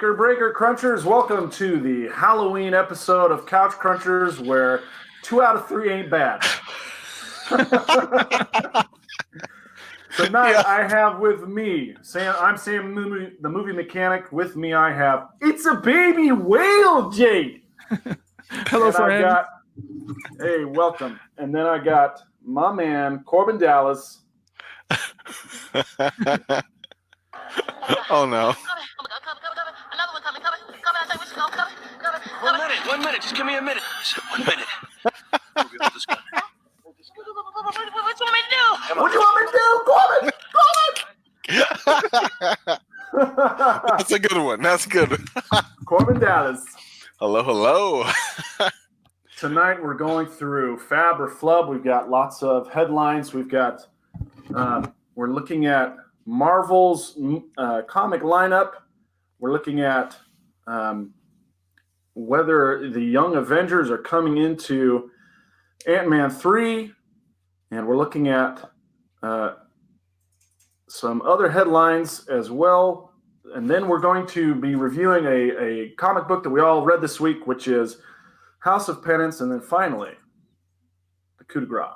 Breaker Crunchers, welcome to the Halloween episode of Couch Crunchers where 2 out of 3 ain't bad. Tonight I have with me, I'm Sam the movie mechanic. With me I have It's a Baby Whale Jade. Hello, friend. Hey, welcome. And then I got my man, Corbin Dallas. Oh no. One minute, just give me a minute. 1 minute. What do you want me to do? What do you want me to do, Corbin? That's a good one. That's good. Corbin Dallas. Hello. Tonight we're going through Fab or Flub. We've got lots of headlines. We've got, we're looking at Marvel's comic lineup. We're looking at whether the Young Avengers are coming into Ant-Man 3. And we're looking at some other headlines as well. And then we're going to be reviewing a comic book that we all read this week, which is House of Penance. And then finally, the coup de grace,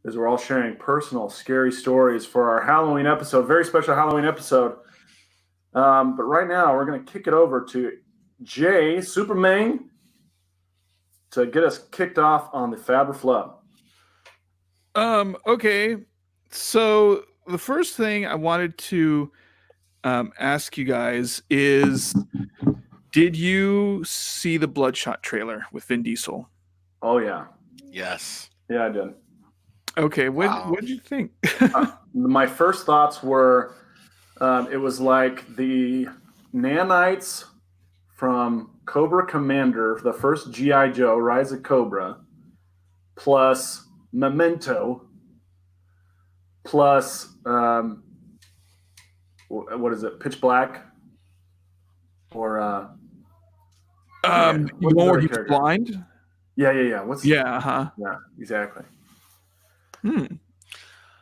as we're all sharing personal, scary stories for our Halloween episode, very special Halloween episode. But right now, we're going to kick it over to Jay Superman to get us kicked off on the Fab or Flub. Okay. So the first thing I wanted to ask you guys is, did you see the Bloodshot trailer with Vin Diesel? Oh, yeah. Yes. Yeah, I did. Okay. What did you think? My first thoughts were it was like the nanites from Cobra Commander, the first G.I. Joe, Rise of Cobra, plus Memento, plus what is it? Pitch Black, or More he's blind. Yeah. Yeah, exactly.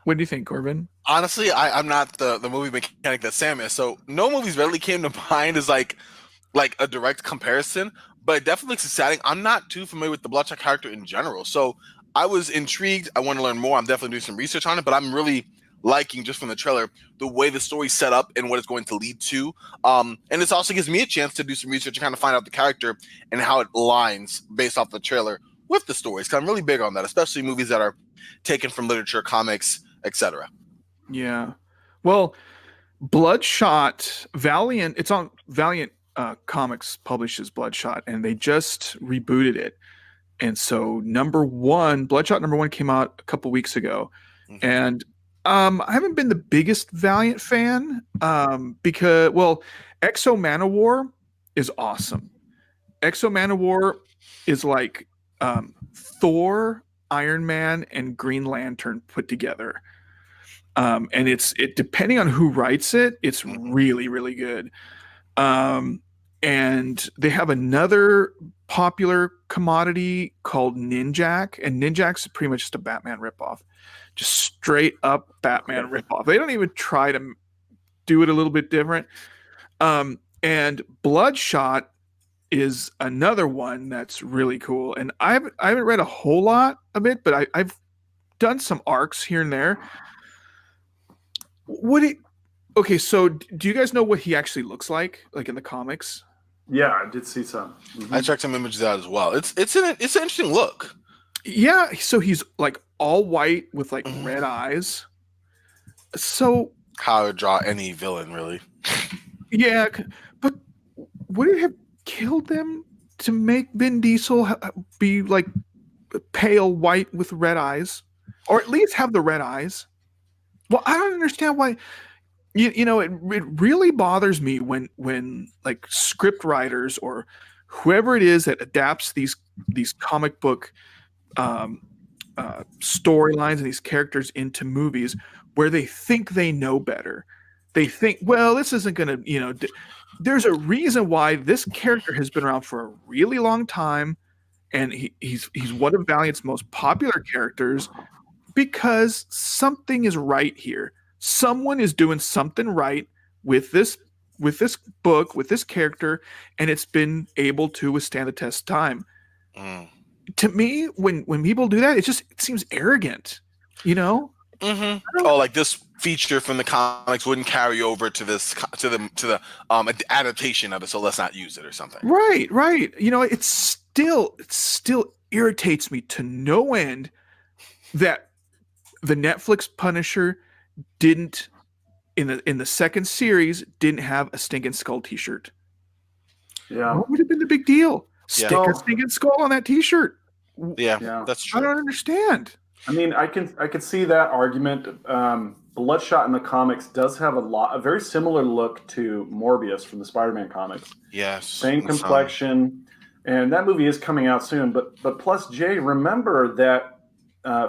What do you think, Corbin? Honestly, I'm not the movie mechanic that Sam is, so no movies readily came to mind as like a direct comparison, but it definitely looks exciting. I'm not too familiar with the Bloodshot character in general, so I was intrigued. I want to learn more. I'm definitely doing some research on it, but I'm really liking, just from the trailer, the way the story's set up and what it's going to lead to. And this also gives me a chance to do some research and kind of find out the character and how it aligns based off the trailer with the stories. Because I'm really big on that, especially movies that are taken from literature, comics, etc. Yeah. Well, Bloodshot, Valiant, it's on Valiant Comics publishes Bloodshot, and they just rebooted it. And so Bloodshot #1 came out a couple weeks ago. Mm-hmm. And I haven't been the biggest Valiant fan because, Exo Manowar is awesome. Exo Manowar is like Thor, Iron Man, and Green Lantern put together. And it depending on who writes it, it's really, really good. And they have another popular commodity called Ninjak, and Ninjak's pretty much just a Batman ripoff. Just straight up Batman ripoff. They don't even try to do it a little bit different. And Bloodshot is another one that's really cool. And I haven't read a whole lot of it, but I've done some arcs here and there. Okay, so do you guys know what he actually looks like in the comics? Yeah, I did see some. Mm-hmm. I checked some images out as well. It's an interesting look. Yeah, so he's like all white with like red eyes. So how I would draw any villain, really. Yeah, but would it have killed them to make Vin Diesel be like pale white with red eyes, or at least have the red eyes? Well, I don't understand why. You know, it really bothers me when like script writers or whoever it is that adapts these comic book storylines and these characters into movies where they think they know better. They think, well, this isn't going to, there's a reason why this character has been around for a really long time, and he's one of Valiant's most popular characters because something is right here. Someone is doing something right with this book with this character, and it's been able to withstand the test of time. To me, when people do that, it seems arrogant, you know. Oh, like this feature from the comics wouldn't carry over to the adaptation of it, so let's not use it or something. Right. You know, it still irritates me to no end that the Netflix Punisher didn't in the second series didn't have a stinking skull T-shirt. Yeah, What would have been the big deal? Stick Yeah. a stinking skull on that T-shirt. Yeah. That's I true. don't understand. I mean, I can see that argument. Bloodshot in the comics does have a very similar look to Morbius from the Spider-Man comics. Yes. Same complexion, and that movie is coming out soon. But plus, Jay, remember that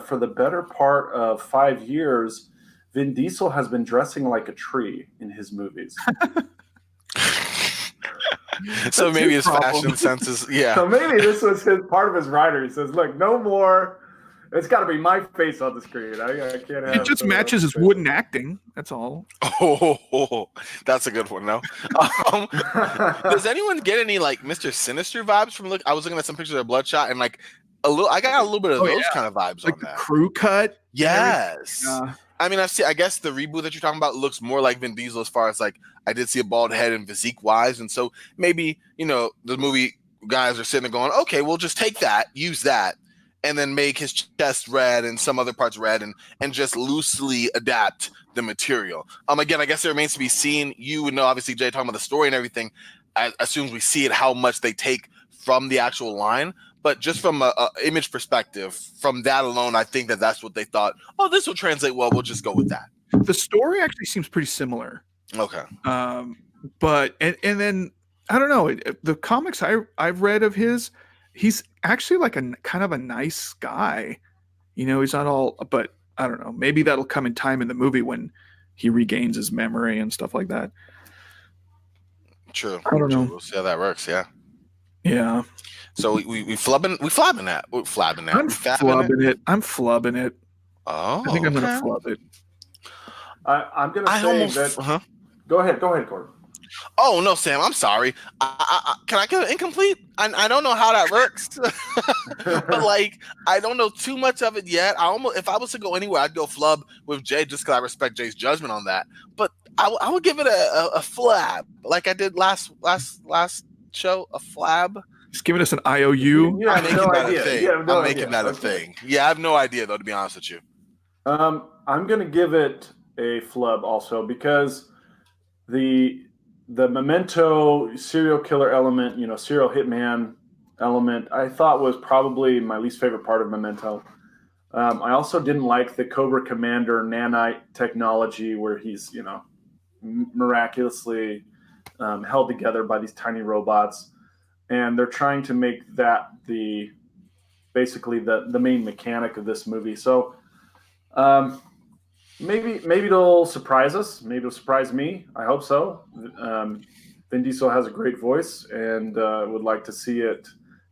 for the better part of 5 years, Vin Diesel has been dressing like a tree in his movies. So maybe his problem. fashion sense is So maybe this was part of his writer. He says, "Look, no more. It's got to be my face on the screen. I can't have." It just matches his wooden acting. That's all. Oh, that's a good one. No, does anyone get any like Mr. Sinister vibes from look? I was looking at some pictures of Bloodshot and like I got a little bit of those kind of vibes Like on the that. crew cut. Yes. I mean, I guess the reboot that you're talking about looks more like Vin Diesel as far as like I did see a bald head and physique wise, and so maybe the movie guys are sitting there going, okay, we'll just take that, use that, and then make his chest red and some other parts red, and just loosely adapt the material. Again, I guess it remains to be seen. You would know, obviously, Jay talking about the story and everything. As soon as we see it, how much they take from the actual line. But just from a image perspective, from that alone, I think that's what they thought. Oh, this will translate well. We'll just go with that. The story actually seems pretty similar. Okay. But and then I don't know, the comics I've read of his, he's actually like a kind of a nice guy. He's not all, but I don't know. Maybe that'll come in time in the movie when he regains his memory and stuff like that. True. I don't know. We'll see how that works. Yeah. Yeah. So we flabbing that. We're flabbing that. I'm flubbing it. I'm flubbing it. Oh, I think I'm gonna flub it. I'm gonna say that. Go ahead, Gordon. Oh no, Sam. I'm sorry. Can I get an incomplete? I don't know how that works, but like I don't know too much of it yet. If I was to go anywhere, I'd go flub with Jay just because I respect Jay's judgment on that. But I would give it a flab, like I did last show. A flab. Just giving us an IOU. You have no idea. I'm making that a thing. Yeah, I have no idea though, to be honest with you. I'm gonna give it a flub also because the Memento serial killer element, serial hitman element, I thought was probably my least favorite part of Memento. I also didn't like the Cobra Commander nanite technology where he's, miraculously held together by these tiny robots. And they're trying to make that basically the main mechanic of this movie. So maybe it'll surprise us. Maybe it'll surprise me. I hope so. Vin Diesel has a great voice, and would like to see it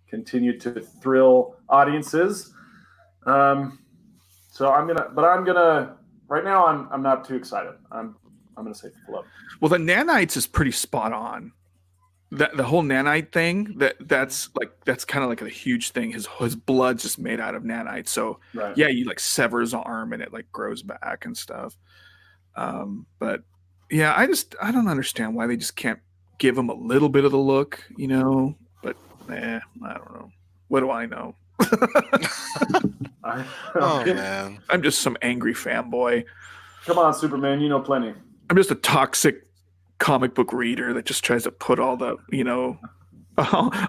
continue to thrill audiences. So I'm gonna. Right now, I'm not too excited. I'm gonna say flub. Well, the nanites is pretty spot on. The whole nanite thing that's kind of like a huge thing. His blood's just made out of nanite. So Right. yeah, you like sever his arm and it like grows back and stuff. But yeah, I don't understand why they just can't give him a little bit of the look, But I don't know. What do I know? Oh man, I'm just some angry fanboy. Come on, Superman, you know plenty. I'm just a toxic comic book reader that just tries to put all the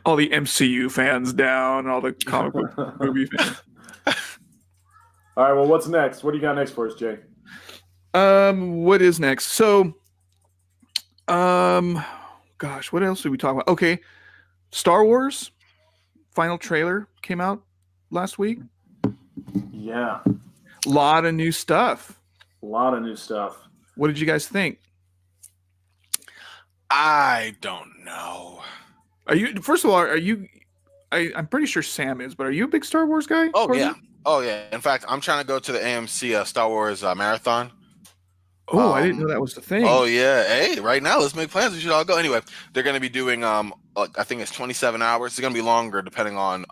all the MCU fans down, all the comic book movie fans. All right, well, what's next? What do you got next for us, Jay? What is next? So gosh, what else did we talk about? Okay, Star Wars final trailer came out last week. Yeah, A lot of new stuff. What did you guys think? I don't know. First of all, I'm pretty sure Sam is, but are you a big Star Wars guy? Oh yeah. In fact, I'm trying to go to the AMC Star Wars marathon Oh, I didn't know that was the thing. Oh yeah, hey, right now let's make plans. We should all go. Anyway, they're going to be doing I think it's 27 hours. It's going to be longer depending on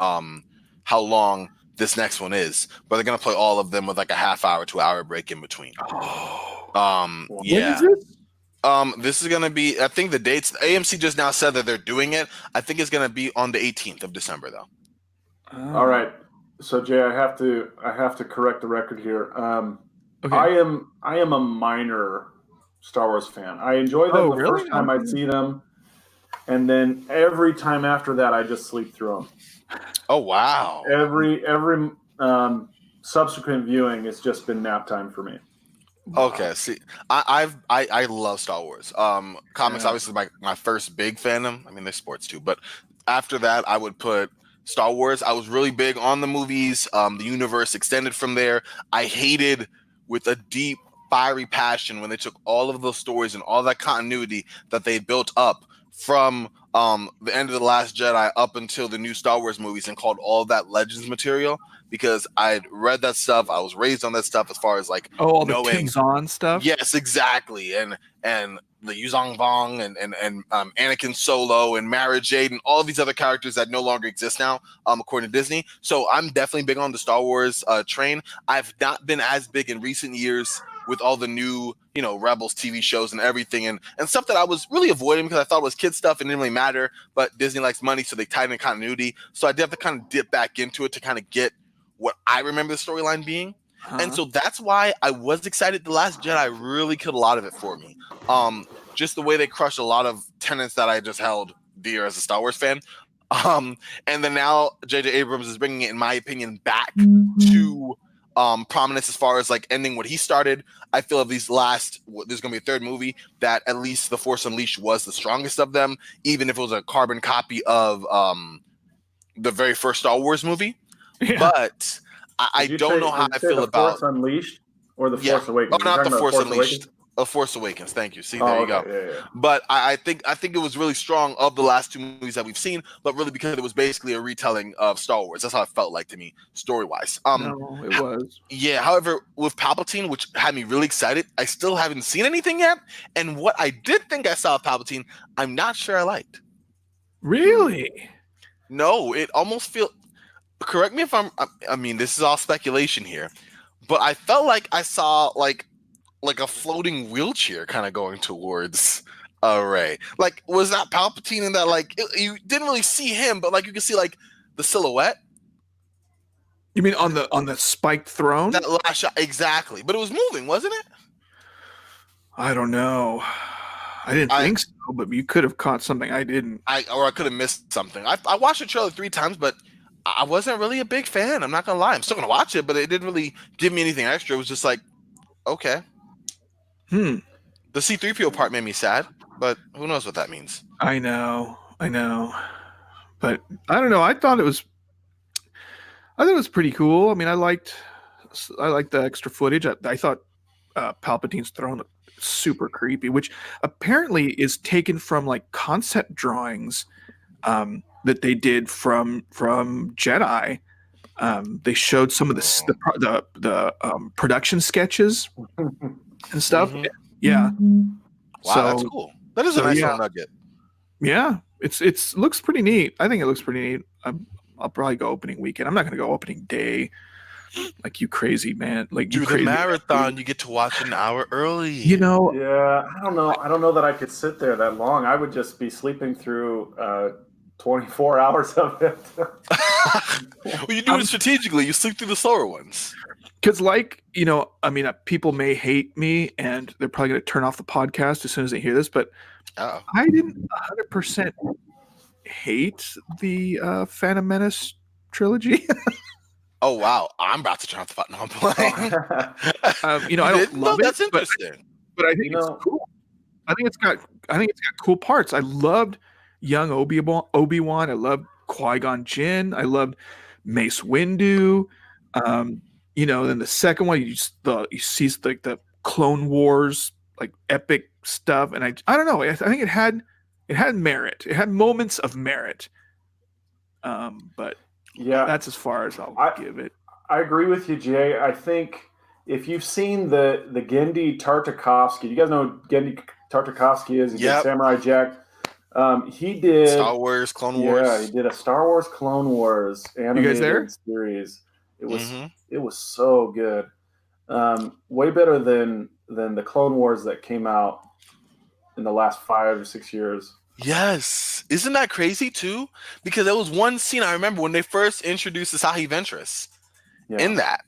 how long this next one is. But they're going to play all of them with like a half hour to hour break in between. When Yeah. is this? This is going to be, I think the dates, AMC just now said that they're doing it. I think it's going to be on the 18th of December though. All right. So Jay, I have to correct the record here. Okay. I am a minor Star Wars fan. I enjoy them the really? first time I see them, and then every time after that, I just sleep through them. Oh wow! Every subsequent viewing, it's just been nap time for me. Okay, see, I love Star Wars. Comics, Yeah. obviously my first big fandom. I mean, there's sports too, but after that, I would put Star Wars. I was really big on the movies. The universe extended from there. I hated with a deep, fiery passion when they took all of those stories and all that continuity that they built up from the end of The Last Jedi up until the new Star Wars movies and called all that Legends material, because I'd read that stuff. I was raised on that stuff as far as like all the knowing. Tim Zahn stuff. Yes, exactly. And the Yuzong Vong and Anakin Solo and Mara Jade and all these other characters that no longer exist now, according to Disney. So I'm definitely big on the Star Wars train. I've not been as big in recent years with all the new, Rebels TV shows and everything and stuff that I was really avoiding because I thought it was kid stuff and didn't really matter. But Disney likes money, so they tied in continuity. So I did have to kind of dip back into it to kind of get what I remember the storyline being. And so that's why I was excited. The Last Jedi really killed a lot of it for me. Just the way they crushed a lot of tenets that I just held dear as a Star Wars fan. And then now J.J. Abrams is bringing it, in my opinion, back to prominence as far as like ending what he started. I feel of these there's going to be a third movie that at least The Force Unleashed was the strongest of them, even if it was a carbon copy of the very first Star Wars movie. Yeah. But I don't know how I feel about Force Unleashed or the Force Awakens. Oh, not You're the talking Force about Unleashed. A Force Awakens. Thank you. See, there you go. Yeah. But I think it was really strong of the last two movies that we've seen, but really because it was basically a retelling of Star Wars. That's how it felt like to me, story wise. No, it was. Yeah. However, with Palpatine, which had me really excited, I still haven't seen anything yet. And what I did think I saw of Palpatine, I'm not sure I liked. Really? No, it almost feels. Correct me if I mean, this is all speculation here, but I felt like I saw like a floating wheelchair kind of going towards Rey. Like, was that Palpatine in that? Like, you didn't really see him, but like you could see like the silhouette. You mean on the spiked throne? That last shot, exactly. But it was moving, wasn't it? I don't know. I didn't think so, but you could have caught something I didn't. I could have missed something. I watched the trailer 3 times, but I wasn't really a big fan. I'm not gonna lie. I'm still gonna watch it, but it didn't really give me anything extra. It was just like, okay. The C-3PO part made me sad, but who knows what that means? I know, but I don't know. I thought it was pretty cool. I mean, I liked the extra footage. I thought Palpatine's throne looked super creepy, which apparently is taken from like concept drawings that they did from Jedi. They showed some of the production sketches and stuff. Mhm. Yeah. Wow, So, that's cool. That is a nice little nugget. Yeah, it's looks pretty neat. I think it looks pretty neat. I'll probably go opening weekend. I'm not going to go opening day like you crazy man. Like Do you the crazy marathon, you get to watch an hour early. Yeah, I don't know. I don't know that I could sit there that long. I would just be sleeping through 24 hours of it. Well, you do it strategically. You sleep through the slower ones. Because, I mean, people may hate me and they're probably going to turn off the podcast as soon as they hear this, but I didn't 100% hate the Phantom Menace trilogy. Oh, wow. I'm about to turn off the button. I'm playing. I don't love it. That's interesting. But I think it's cool. I think it's got cool parts. I loved young Obi-Wan. I loved Qui-Gon Jinn. I loved Mace Windu. Then the second one, you see like the Clone Wars, like epic stuff, and I don't know. I think it had merit. It had moments of merit. But yeah, that's as far as I'll give it. I agree with you, Jay. I think if you've seen the Gendy Tartakovsky, you guys know who Gendy Tartakovsky is? He did Yep. Samurai Jack. He did Star Wars, Clone Wars. Yeah, he did a Star Wars Clone Wars animated there? series. It was Mhm. it was so good. Way better than the Clone Wars that came out in the last 5 or 6 years. Yes. Isn't that crazy too? Because there was one scene I remember when they first introduced Asahi Ventress in that.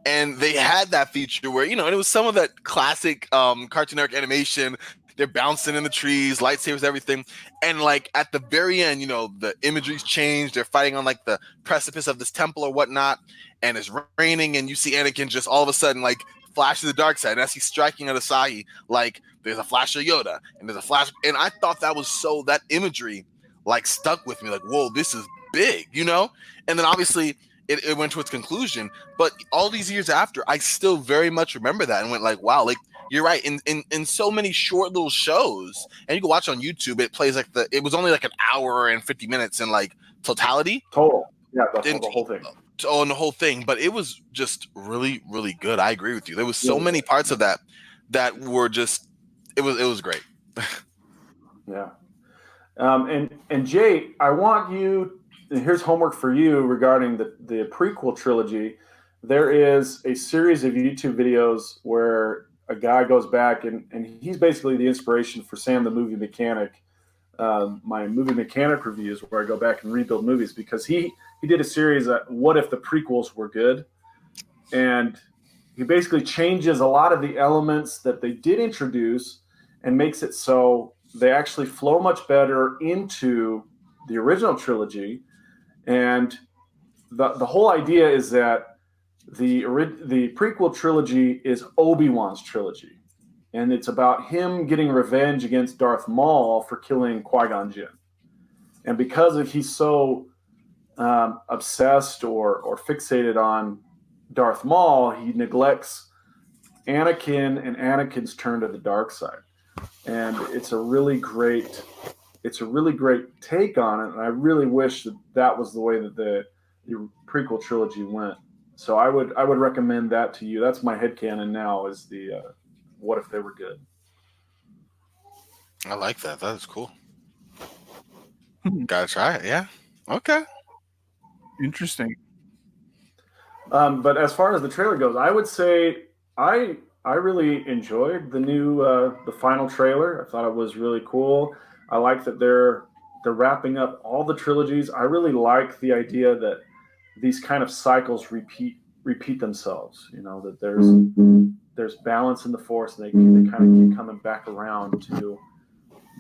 And they had that feature where, and it was some of that classic Cartoon Network animation. They're bouncing in the trees, lightsabers, everything. And like at the very end, the imagery's changed. They're fighting on like the precipice of this temple or whatnot. And it's raining. And you see Anakin just all of a sudden like flash to the dark side. And as he's striking at Asahi, like there's a flash of Yoda and there's a flash. And I thought that was that imagery like stuck with me. Like, whoa, this is big, And then obviously it went to its conclusion. But all these years after, I still very much remember that and went like, wow, like you're right. In so many short little shows, and you can watch on YouTube, it plays like it was only like an hour and 50 minutes in like totality. Total. Yeah, the whole thing. On the whole thing. But it was just really, really good. I agree with you. There was so many parts of that were just, it was great. Yeah. And Jay, I want you, here's homework for you regarding the prequel trilogy. There is a series of YouTube videos where a guy goes back and he's basically the inspiration for Sam the Movie Mechanic, my movie mechanic reviews, where I go back and rebuild movies, because he did a series of what if the prequels were good, and he basically changes a lot of the elements that they did introduce and makes it so they actually flow much better into the original trilogy. And the whole idea is that the prequel trilogy is Obi-Wan's trilogy, and it's about him getting revenge against Darth Maul for killing Qui-Gon Jinn. And because he's so obsessed or fixated on Darth Maul, he neglects Anakin and Anakin's turn to the dark side. And it's a really great take on it, and I really wish that was the way that the prequel trilogy went. So I would recommend that to you. That's my headcanon now, is the what if they were good. I like that. That is cool. Gotta try it. Yeah. Okay. Interesting. But as far as the trailer goes, I would say I really enjoyed the final trailer. I thought it was really cool. I like that they're wrapping up all the trilogies. I really like the idea that these kind of cycles repeat themselves. That there's balance in the Force, and they kind of keep coming back around to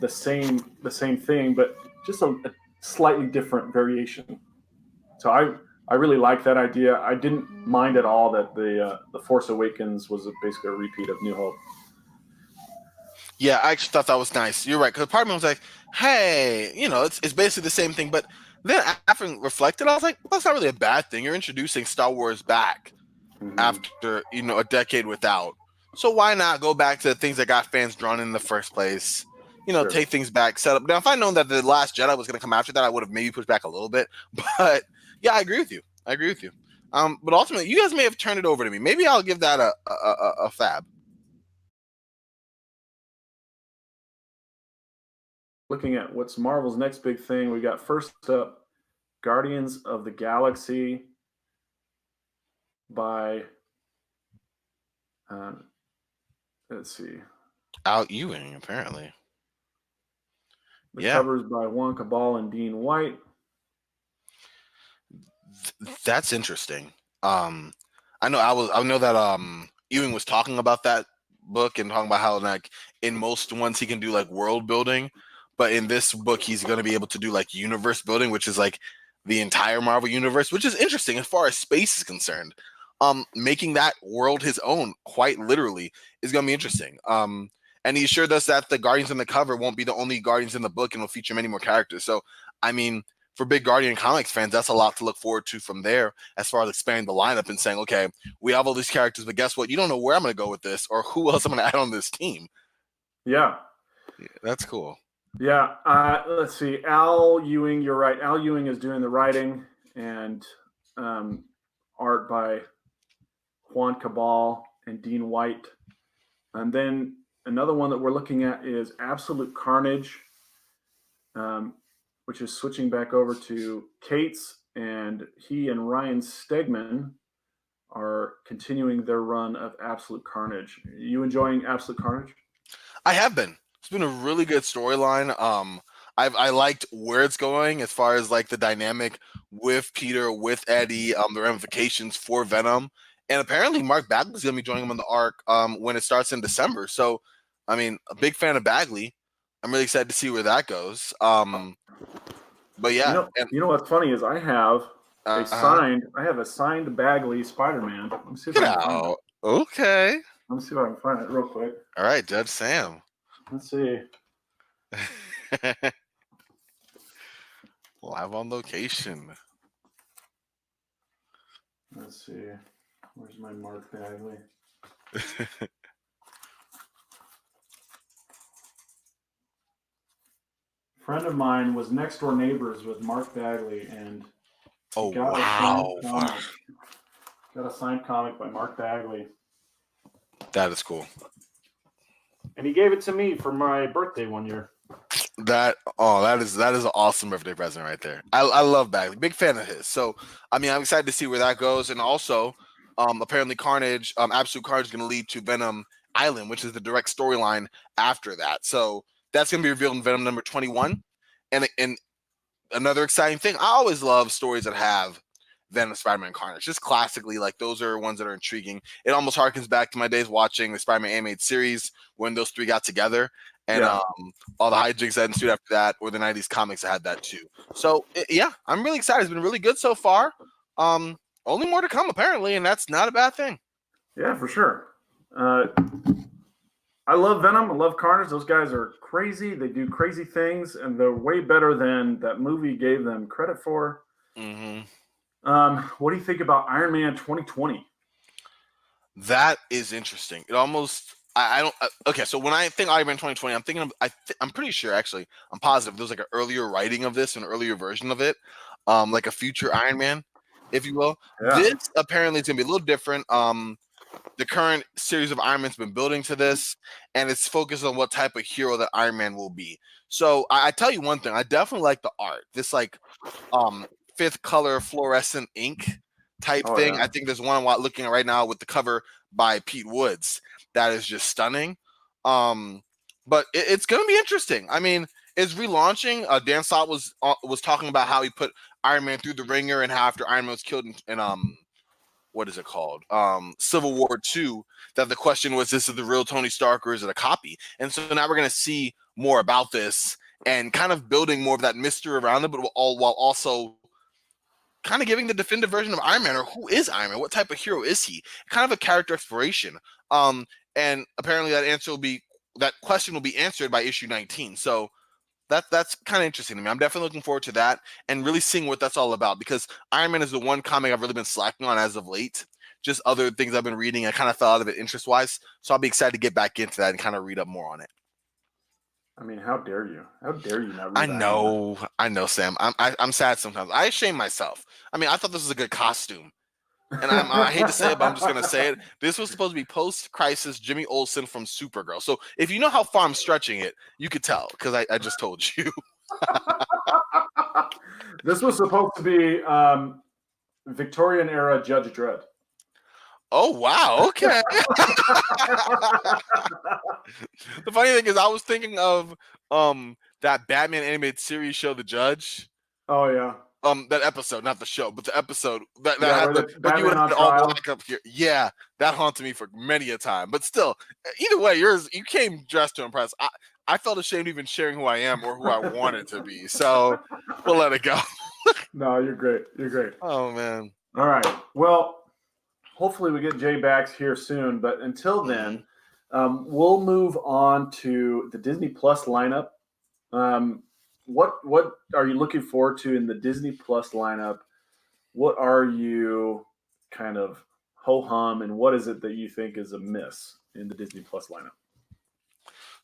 the same thing, but just a slightly different variation. So I really like that idea. I didn't mind at all that the Force Awakens was basically a repeat of New Hope. Yeah, I actually thought that was nice. You're right, because part of me was like, hey, it's basically the same thing. But then after reflected, I was like, well, that's not really a bad thing. You're introducing Star Wars back after a decade without. So why not go back to the things that got fans drawn in the first place? Sure. Take things back, set up. Now, if I'd known that The Last Jedi was going to come after that, I would have maybe pushed back a little bit. But yeah, I agree with you. But ultimately, you guys may have turned it over to me. Maybe I'll give that a fab. Looking at what's Marvel's next big thing, we got first up Guardians of the Galaxy by let's see, Al Ewing, apparently. The covers by Juan Cabal and Dean White. That's interesting. I know that Ewing was talking about that book and talking about how like in most ones he can do like world building, but in this book he's going to be able to do like universe building, which is like the entire Marvel universe, which is interesting as far as space is concerned. Making that world his own, quite literally, is going to be interesting. And he assured us that the Guardians on the cover won't be the only Guardians in the book and will feature many more characters. So, I mean, for big Guardian comics fans, that's a lot to look forward to from there as far as expanding the lineup and saying, okay, we have all these characters, but guess what? You don't know where I'm going to go with this or who else I'm going to add on this team. Yeah. That's cool. Yeah. Let's see. Al Ewing, you're right. Al Ewing is doing the writing and art by Juan Cabal. and Dean White. And then another one that we're looking at is Absolute Carnage, which is switching back over to Cates, and he and Ryan Stegman are continuing their run of Absolute Carnage. Are you enjoying Absolute Carnage? I have been. It's been a really good storyline. I liked where it's going as far as like the dynamic with Peter, with Eddie, the ramifications for Venom, and apparently Mark Bagley's gonna be joining him on the arc when it starts in December. So, I mean, a big fan of Bagley. I'm really excited to see where that goes. But yeah, you know what's funny is I have a signed Bagley Spider-Man. Let me see if I can find it. Okay. Let me see if I can find it real quick. All right, Judge Sam. Let's see. Live on location. Let's see. Where's my Mark Bagley? Friend of mine was next door neighbors with Mark Bagley, and got a signed comic by Mark Bagley. That is cool. And he gave it to me for my birthday one year. That is an awesome birthday present right there. I love Bagley. Big fan of his. So I mean, I'm excited to see where that goes. And also, apparently Carnage, Absolute Carnage is going to lead to Venom Island, which is the direct storyline after that. So that's going to be revealed in Venom number 21. And another exciting thing, I always love stories that have Venom, Spider-Man, and Carnage. Just classically, like those are ones that are intriguing. It almost harkens back to my days watching the Spider-Man animated series when those three got together. And all the hijinks that ensued after that, or the 90s comics that had that too. So, yeah, I'm really excited. It's been really good so far. Only more to come, apparently, and that's not a bad thing. Yeah, for sure. I love Venom. I love Carnage. Those guys are crazy. They do crazy things, and they're way better than that movie gave them credit for. Mm-hmm. What do you think about Iron Man 2020? That is interesting. It almost... I don't. Okay, so when I think Iron Man 2020, I'm thinking of. I'm pretty sure, actually, I'm positive there was like an earlier writing of this, an earlier version of it, like a future Iron Man, if you will. Yeah. This apparently is gonna be a little different. The current series of Iron Man's been building to this, and it's focused on what type of hero that Iron Man will be. So I tell you one thing, I definitely like the art. This like fifth color fluorescent ink type thing. Yeah. I think there's one I'm looking at right now with the cover by Pete Woods. That is just stunning. But it's going to be interesting. I mean, it's relaunching. Dan Slott was talking about how he put Iron Man through the ringer, and how after Iron Man was killed in what is it called? Civil War II, that the question was, this is the real Tony Stark or is it a copy? And so now we're going to see more about this and kind of building more of that mystery around it, but while also kind of giving the definitive version of Iron Man, or who is Iron Man? What type of hero is he? Kind of a character exploration. And apparently that question will be answered by issue 19. So that's kind of interesting to me. I'm definitely looking forward to that and really seeing what that's all about, because Iron Man is the one comic I've really been slacking on as of late. Just other things I've been reading, I kind of fell out of it interest-wise. So I'll be excited to get back into that and kind of read up more on it. I mean, how dare you? How dare you not read I that? know, Sam. I'm sad sometimes. I shame myself. I mean, I thought this was a good costume. And I hate to say it, but I'm just going to say it. This was supposed to be post-crisis Jimmy Olsen from Supergirl. So if you know how far I'm stretching it, you could tell, because I just told you. This was supposed to be Victorian-era Judge Dredd. Oh, wow. Okay. The funny thing is, I was thinking of that Batman animated series show, The Judge. Oh, yeah. That episode, not the show, but the episode that Yeah, had where but you would have Batman on all trial. black up here. Yeah, that haunted me for many a time. But still, either way, you came dressed to impress. I felt ashamed even sharing who I am or who I wanted to be. So we'll let it go. No, you're great. You're great. Oh man. All right. Well, hopefully we get Jay back here soon. But until then, we'll move on to the Disney Plus lineup. What are you looking forward to in the Disney Plus lineup? What are you kind of ho-hum, and what is it that you think is a miss in the Disney Plus lineup?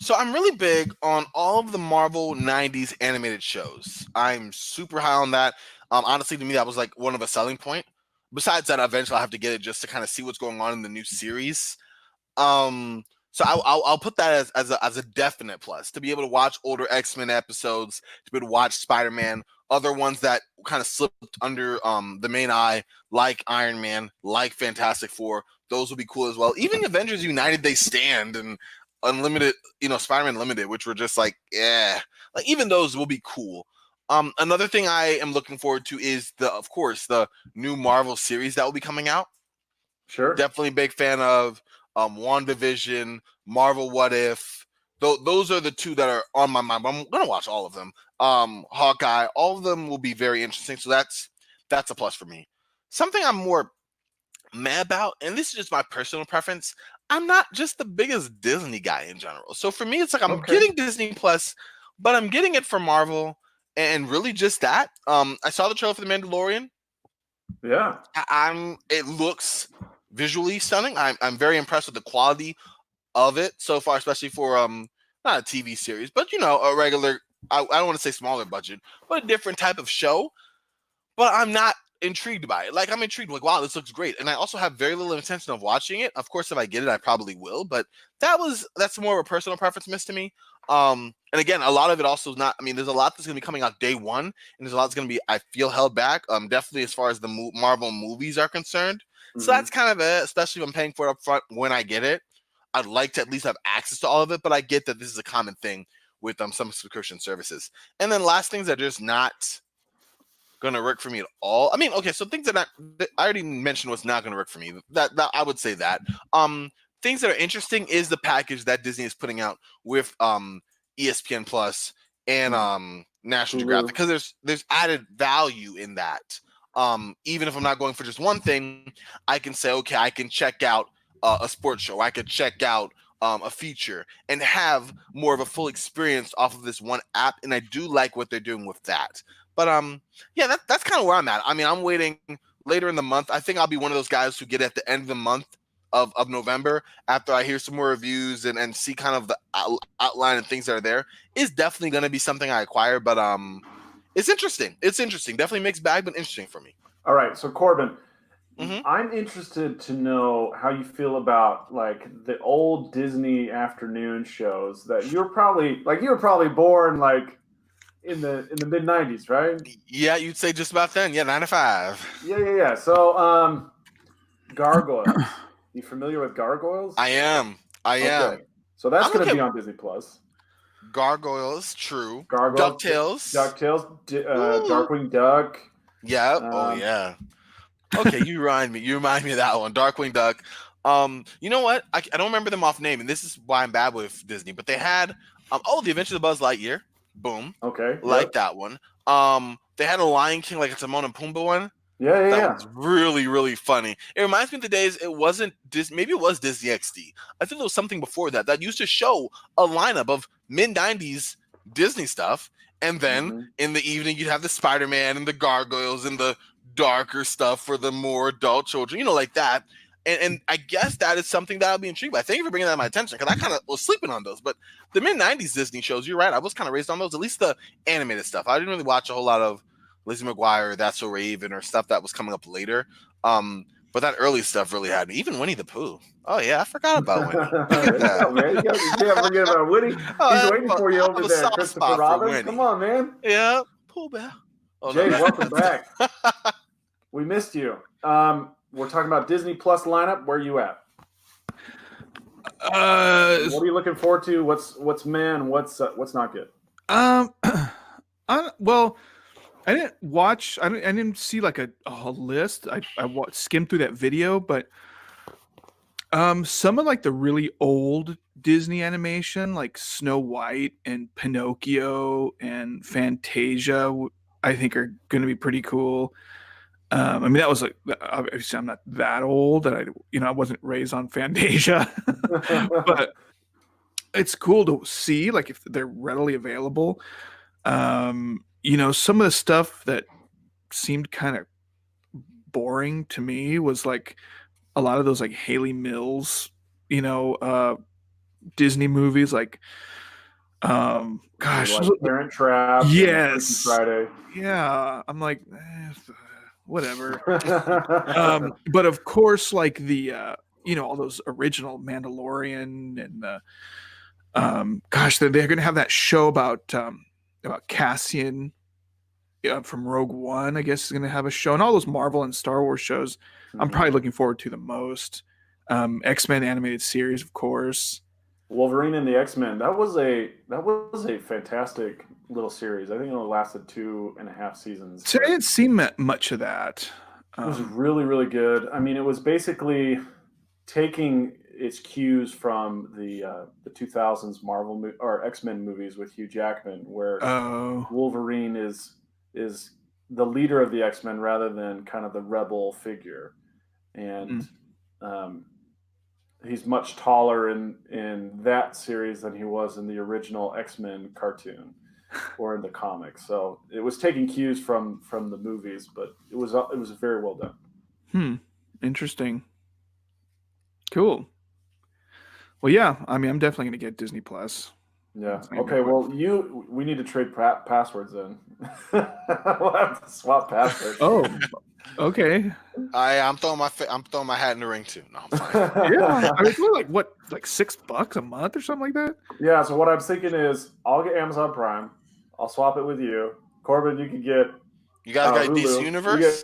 So I'm really big on all of the Marvel 90s animated shows. I'm super high on that. Honestly, to me, that was like one of a selling point. Besides that, eventually I'll have to get it just to kind of see what's going on in the new series. So I'll put that as a definite plus, to be able to watch older X-Men episodes, to be able to watch Spider-Man, other ones that kind of slipped under the main eye, like Iron Man, like Fantastic Four. Those would be cool as well. Even Avengers United, They Stand, and Unlimited, Spider-Man Limited, which were just like, yeah, like even those will be cool. Another thing I am looking forward to is of course, the new Marvel series that will be coming out. Sure. Definitely a big fan of WandaVision, Marvel What If. Those are the two that are on my mind. I'm gonna watch all of them. Hawkeye, all of them will be very interesting. So that's a plus for me. Something I'm more mad about, and this is just my personal preference, I'm not just the biggest Disney guy in general. So for me, it's like I'm getting Disney Plus, but I'm getting it for Marvel, and really just that. I saw the trailer for The Mandalorian. Yeah. It looks visually stunning. I'm very impressed with the quality of it so far, especially for not a TV series, but a regular, I don't want to say smaller budget, but a different type of show. But I'm not intrigued by it. Like, I'm intrigued, like, wow, this looks great. And I also have very little intention of watching it. Of course, if I get it, I probably will, but that's more of a personal preference miss to me. And again, a lot of it also is not, there's a lot that's going to be coming out day one, and there's a lot that's going to be, I feel, held back, definitely as far as the Marvel movies are concerned. Mm-hmm. So that's kind of it, especially if I'm paying for it up front when I get it. I'd like to at least have access to all of it, but I get that this is a common thing with some subscription services. And then last things that are just not going to work for me at all. Okay, so things that I already mentioned what's not going to work for me. That I would say that. Things that are interesting is the package that Disney is putting out with ESPN Plus and National Geographic, because there's added value in that. Even if I'm not going for just one thing, I can say, okay, I can check out a sports show. I could check out a feature and have more of a full experience off of this one app. And I do like what they're doing with that. But yeah, that's kind of where I'm at. I'm waiting later in the month. I think I'll be one of those guys who get at the end of the month of November, after I hear some more reviews and see kind of the outline and things that are there. Is definitely going to be something I acquire. But it's interesting. It's interesting. Definitely mixed bag, but interesting for me. All right. So Corbin, I'm interested to know how you feel about like the old Disney afternoon shows that you were probably born like in the mid 90s, right? Yeah, you'd say just about then. Yeah, 9 to 5. Yeah. So Gargoyles. You familiar with Gargoyles? I am. So that's going to be on Disney Plus. Gargoyles, true. Gargoyles, DuckTales, Darkwing Duck. Yeah. Oh yeah. Okay, you remind me of that one, Darkwing Duck. You know what? I don't remember them off name, and this is why I'm bad with Disney. But they had The Adventures of Buzz Lightyear. Boom. Okay. That one. They had a Lion King, like a Timon and Pumbaa one. Yeah. That was really, really funny. It reminds me of the days it wasn't Disney. Maybe it was Disney XD. I think there was something before that used to show a lineup of mid-90s Disney stuff, and then in the evening you'd have the Spider-Man and the Gargoyles and the darker stuff for the more adult children, like that. And I guess that is something that I'll be intrigued by. Thank you for bringing that to my attention, because I kind of was sleeping on those. But the mid-90s Disney shows, you're right, I was kind of raised on those, at least the animated stuff. I didn't really watch a whole lot of Lizzie McGuire, That's So Raven, or stuff that was coming up later. But that early stuff really had me. Even Winnie the Pooh. Oh, yeah, I forgot about Winnie. Man. You can't forget about Winnie. He's waiting for you over there, Christopher Robin. Come on, man. Yeah, Pooh Bear. Oh, Jay, welcome back. We missed you. We're talking about Disney Plus lineup. Where are you at? What are you looking forward to? What's man? What's not good? Well, I didn't watch. I didn't see like a list. I skimmed through that video, but some of like the really old Disney animation, like Snow White and Pinocchio and Fantasia, I think are going to be pretty cool. That was like, obviously I'm not that old that I wasn't raised on Fantasia, but it's cool to see like if they're readily available. Some of the stuff that seemed kind of boring to me was like a lot of those like Haley Mills, Disney movies, like, gosh, like Parent Trap. Yes. Friday. Yeah. I'm like, whatever. But of course, like the all those original Mandalorian and the gosh, they're going to have that show about Cassian from Rogue One. I guess is going to have a show, and all those Marvel and Star Wars shows. I'm probably looking forward to the most. X-Men animated series, of course. Wolverine and the X-Men. That was a fantastic little series. I think it only lasted 2.5 seasons. So I didn't see much of that. It was really, really good. I mean, it was basically taking its cues from the 2000s Marvel or X-Men movies with Hugh Jackman, where Wolverine is the leader of the X-Men rather than kind of the rebel figure, and he's much taller in that series than he was in the original X-Men cartoon or in the comics. So it was taking cues from the movies, but it was very well done. Interesting. Cool. Well, yeah. I mean, I'm definitely going to get Disney Plus. Yeah. Okay. Well, we need to trade passwords then. We'll have to swap passwords. Oh, okay. I'm throwing my hat in the ring too. No, I'm fine. Yeah. I mean, it's only like $6 a month or something like that. Yeah. So what I'm thinking is, I'll get Amazon Prime. I'll swap it with you, Corbin. You can get. You guys got Hulu. DC Universe.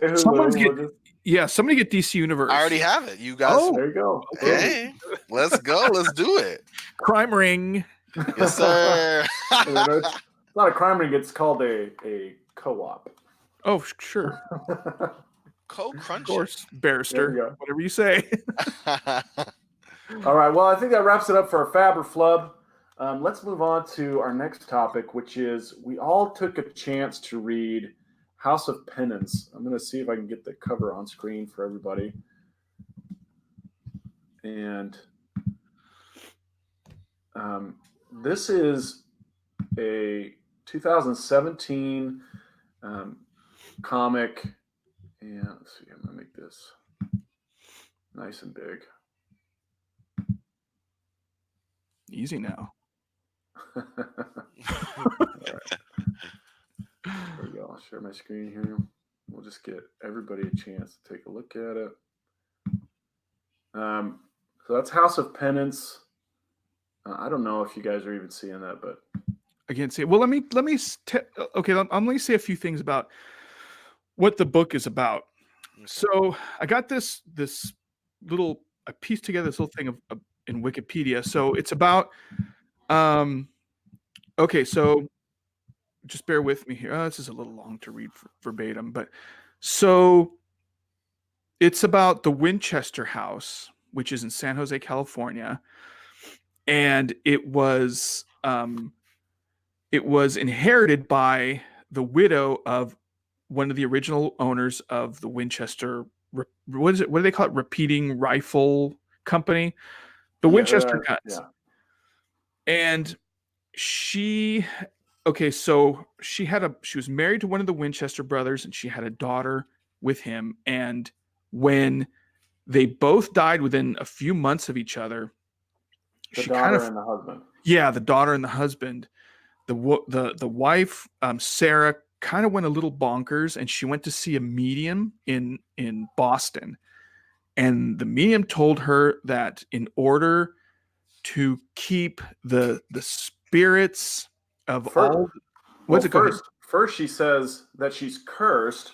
Somebody get DC Universe. I already have it. You guys. Oh, there you go. Okay. Hey, let's go. Let's do it. Crime Ring. Yes, sir. It's not a crime ring. It's called a co-op. Oh, sure. Co-crunch. Of course, barrister. There Whatever you say. All right. Well, I think that wraps it up for our Fab or Flub. Let's move on to our next topic, which is we all took a chance to read House of Penance. I'm going to see if I can get the cover on screen for everybody. And this is a 2017 comic. And let's see, I'm going to make this nice and big. Easy now. All right. There we go. I'll share my screen here. We'll just get everybody a chance to take a look at it. So that's House of Penance. I don't know if you guys are even seeing that, but I can't see it. Well, let me say a few things about what the book is about. So I got this little, I pieced together this little thing of in Wikipedia. So it's about, okay, so just bear with me here. This is a little long to read verbatim, but so it's about the Winchester House, which is in San Jose, California, and it was inherited by the widow of one of the original owners of the Winchester. What do they call it? Repeating rifle company, the Winchester guns. Yeah. And she was married to one of the Winchester brothers, and she had a daughter with him. And when they both died within a few months of each other, The daughter and the husband. Yeah, the daughter and the husband. The wife, Sarah, kind of went a little bonkers, and she went to see a medium in Boston. And the medium told her that in order to keep the spirits of First, she says that she's cursed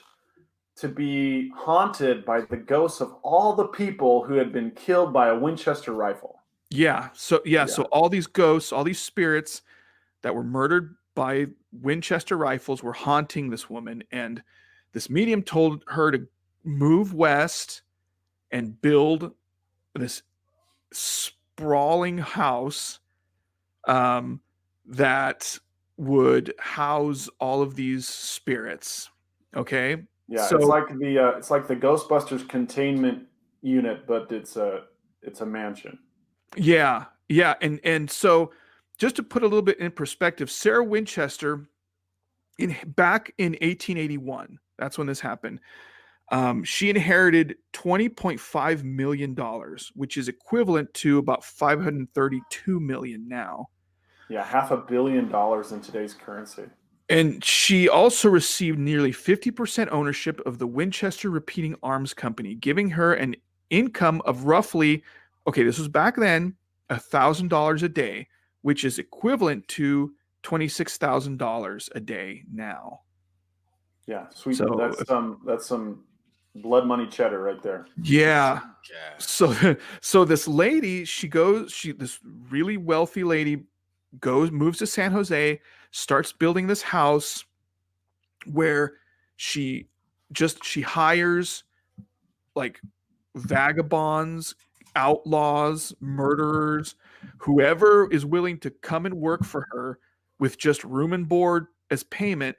to be haunted by the ghosts of all the people who had been killed by a Winchester rifle. Yeah. So all these ghosts, all these spirits that were murdered by Winchester rifles were haunting this woman. And this medium told her to move west and build this sprawling house that would house all of these spirits. Okay. Yeah, so, it's like the Ghostbusters containment unit, but it's a mansion. Yeah. And so just to put a little bit in perspective, Sarah Winchester back in 1881, that's when this happened. She inherited $20.5 million, which is equivalent to about $532 million now. Yeah, $500 million in today's currency. And she also received nearly 50% ownership of the Winchester Repeating Arms Company, giving her an income of roughly, okay, this was back then, $1,000 a day, which is equivalent to $26,000 a day now. Yeah, sweet. So That's some blood money cheddar right there. yeah. Yeah. So this lady, this really wealthy lady moves to San Jose, starts building this house where she hires like vagabonds, outlaws, murderers, whoever is willing to come and work for her with just room and board as payment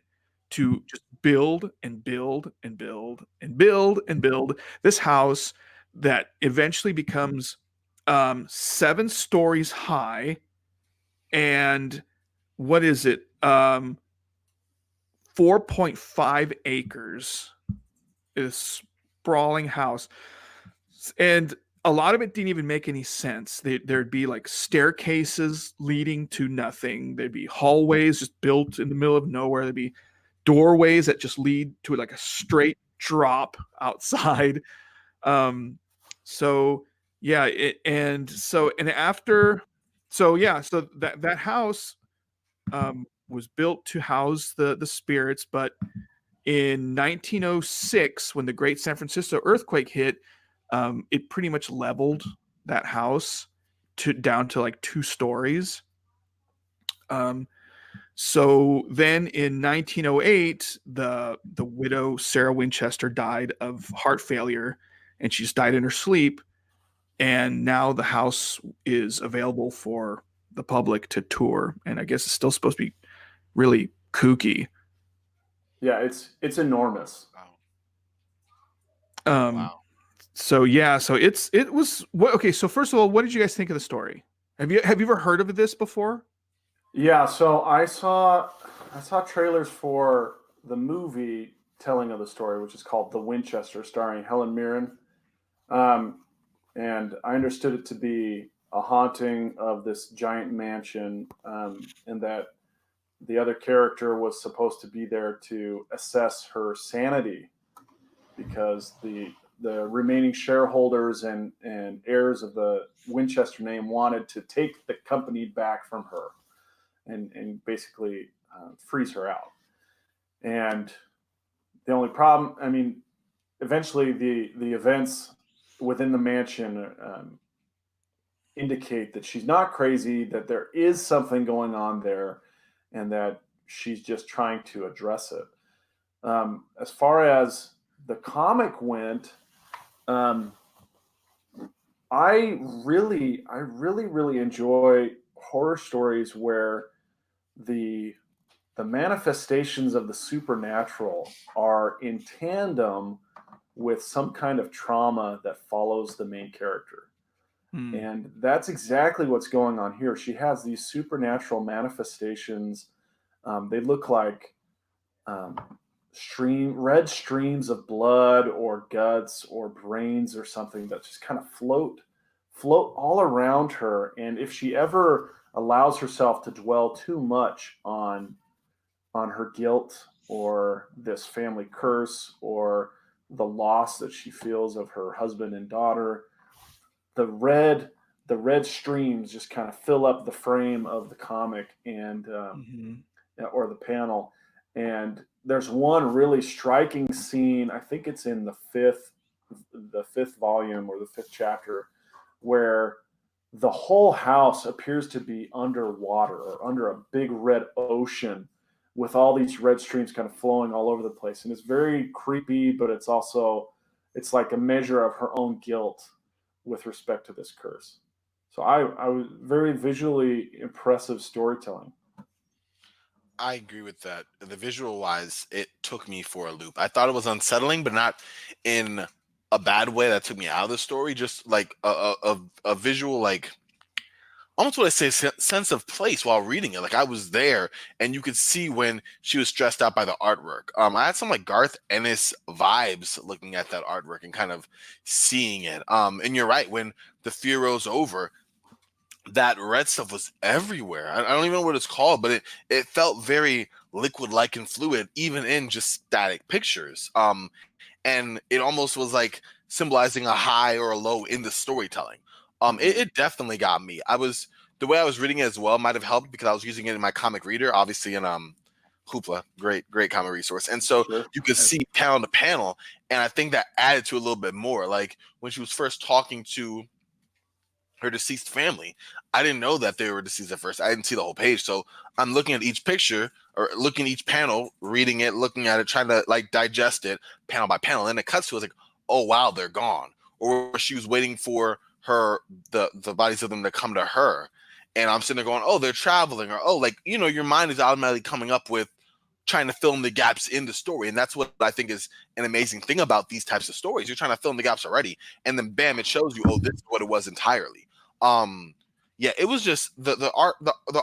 to just build and build and build and build and build this house that eventually becomes 7 stories high. And what is it? 4.5 acres. This sprawling house. And a lot of it didn't even make any sense. There'd be like staircases leading to nothing. There'd be hallways just built in the middle of nowhere. There'd be doorways that just lead to like a straight drop outside. So yeah, so that house was built to house the spirits, but in 1906, when the Great San Francisco earthquake hit, it pretty much leveled that house down to like 2 stories. So then in 1908, the widow Sarah Winchester died of heart failure, and she just died in her sleep. And now the house is available for the public to tour, and I guess it's still supposed to be really kooky. Yeah, it's enormous. Wow. So yeah, so it was okay. So first of all, what did you guys think of the story? Have you ever heard of this before? Yeah, so I saw trailers for the movie telling of the story, which is called The Winchester, starring Helen Mirren. And I understood it to be a haunting of this giant mansion, and that the other character was supposed to be there to assess her sanity because the remaining shareholders and heirs of the Winchester name wanted to take the company back from her and basically freeze her out. And the only problem, I mean, eventually the events within the mansion indicate that she's not crazy, that there is something going on there, and that she's just trying to address it. As far as the comic went, I really enjoy horror stories where the manifestations of the supernatural are in tandem with some kind of trauma that follows the main character. And that's exactly what's going on here. She has these supernatural manifestations. They look like red streams of blood or guts or brains or something that just kind of float all around her. And if she ever allows herself to dwell too much on her guilt or this family curse or the loss that she feels of her husband and daughter, the red streams just kind of fill up the frame of the comic and or the panel. And there's one really striking scene, I think it's in the fifth volume or the 5th chapter, where the whole house appears to be underwater or under a big red ocean with all these red streams kind of flowing all over the place. And it's very creepy, but it's like a measure of her own guilt with respect to this curse. So I was very visually impressive storytelling. I agree with that. The visual wise, it took me for a loop. I thought it was unsettling, but not in a bad way that took me out of the story. Just like a visual, like almost what I say, sense of place while reading it. Like I was there, and you could see when she was stressed out by the artwork. I had some like Garth Ennis vibes looking at that artwork and kind of seeing it. And you're right, when the fear rose over, that red stuff was everywhere. I don't even know what it's called, but it felt very liquid-like and fluid, even in just static pictures. And it almost was like symbolizing a high or a low in the storytelling. It definitely got me. The way I was reading it as well might have helped because I was using it in my comic reader, obviously in Hoopla, great comic resource. And so Sure. you could see panel to panel, and I think that added to it a little bit more. Like when she was first talking to her deceased family, I didn't know that they were deceased at first. I didn't see the whole page. So I'm looking at each picture or looking at each panel, reading it, looking at it, trying to like digest it panel by panel. And it cuts to it like, oh wow, they're gone. Or she was waiting for the bodies of them to come to her. And I'm sitting there going, oh, they're traveling, or oh, like, you know, your mind is automatically coming up with trying to fill in the gaps in the story. And that's what I think is an amazing thing about these types of stories. You're trying to fill in the gaps already, and then bam, it shows you, oh, this is what it was entirely. Yeah, it was just the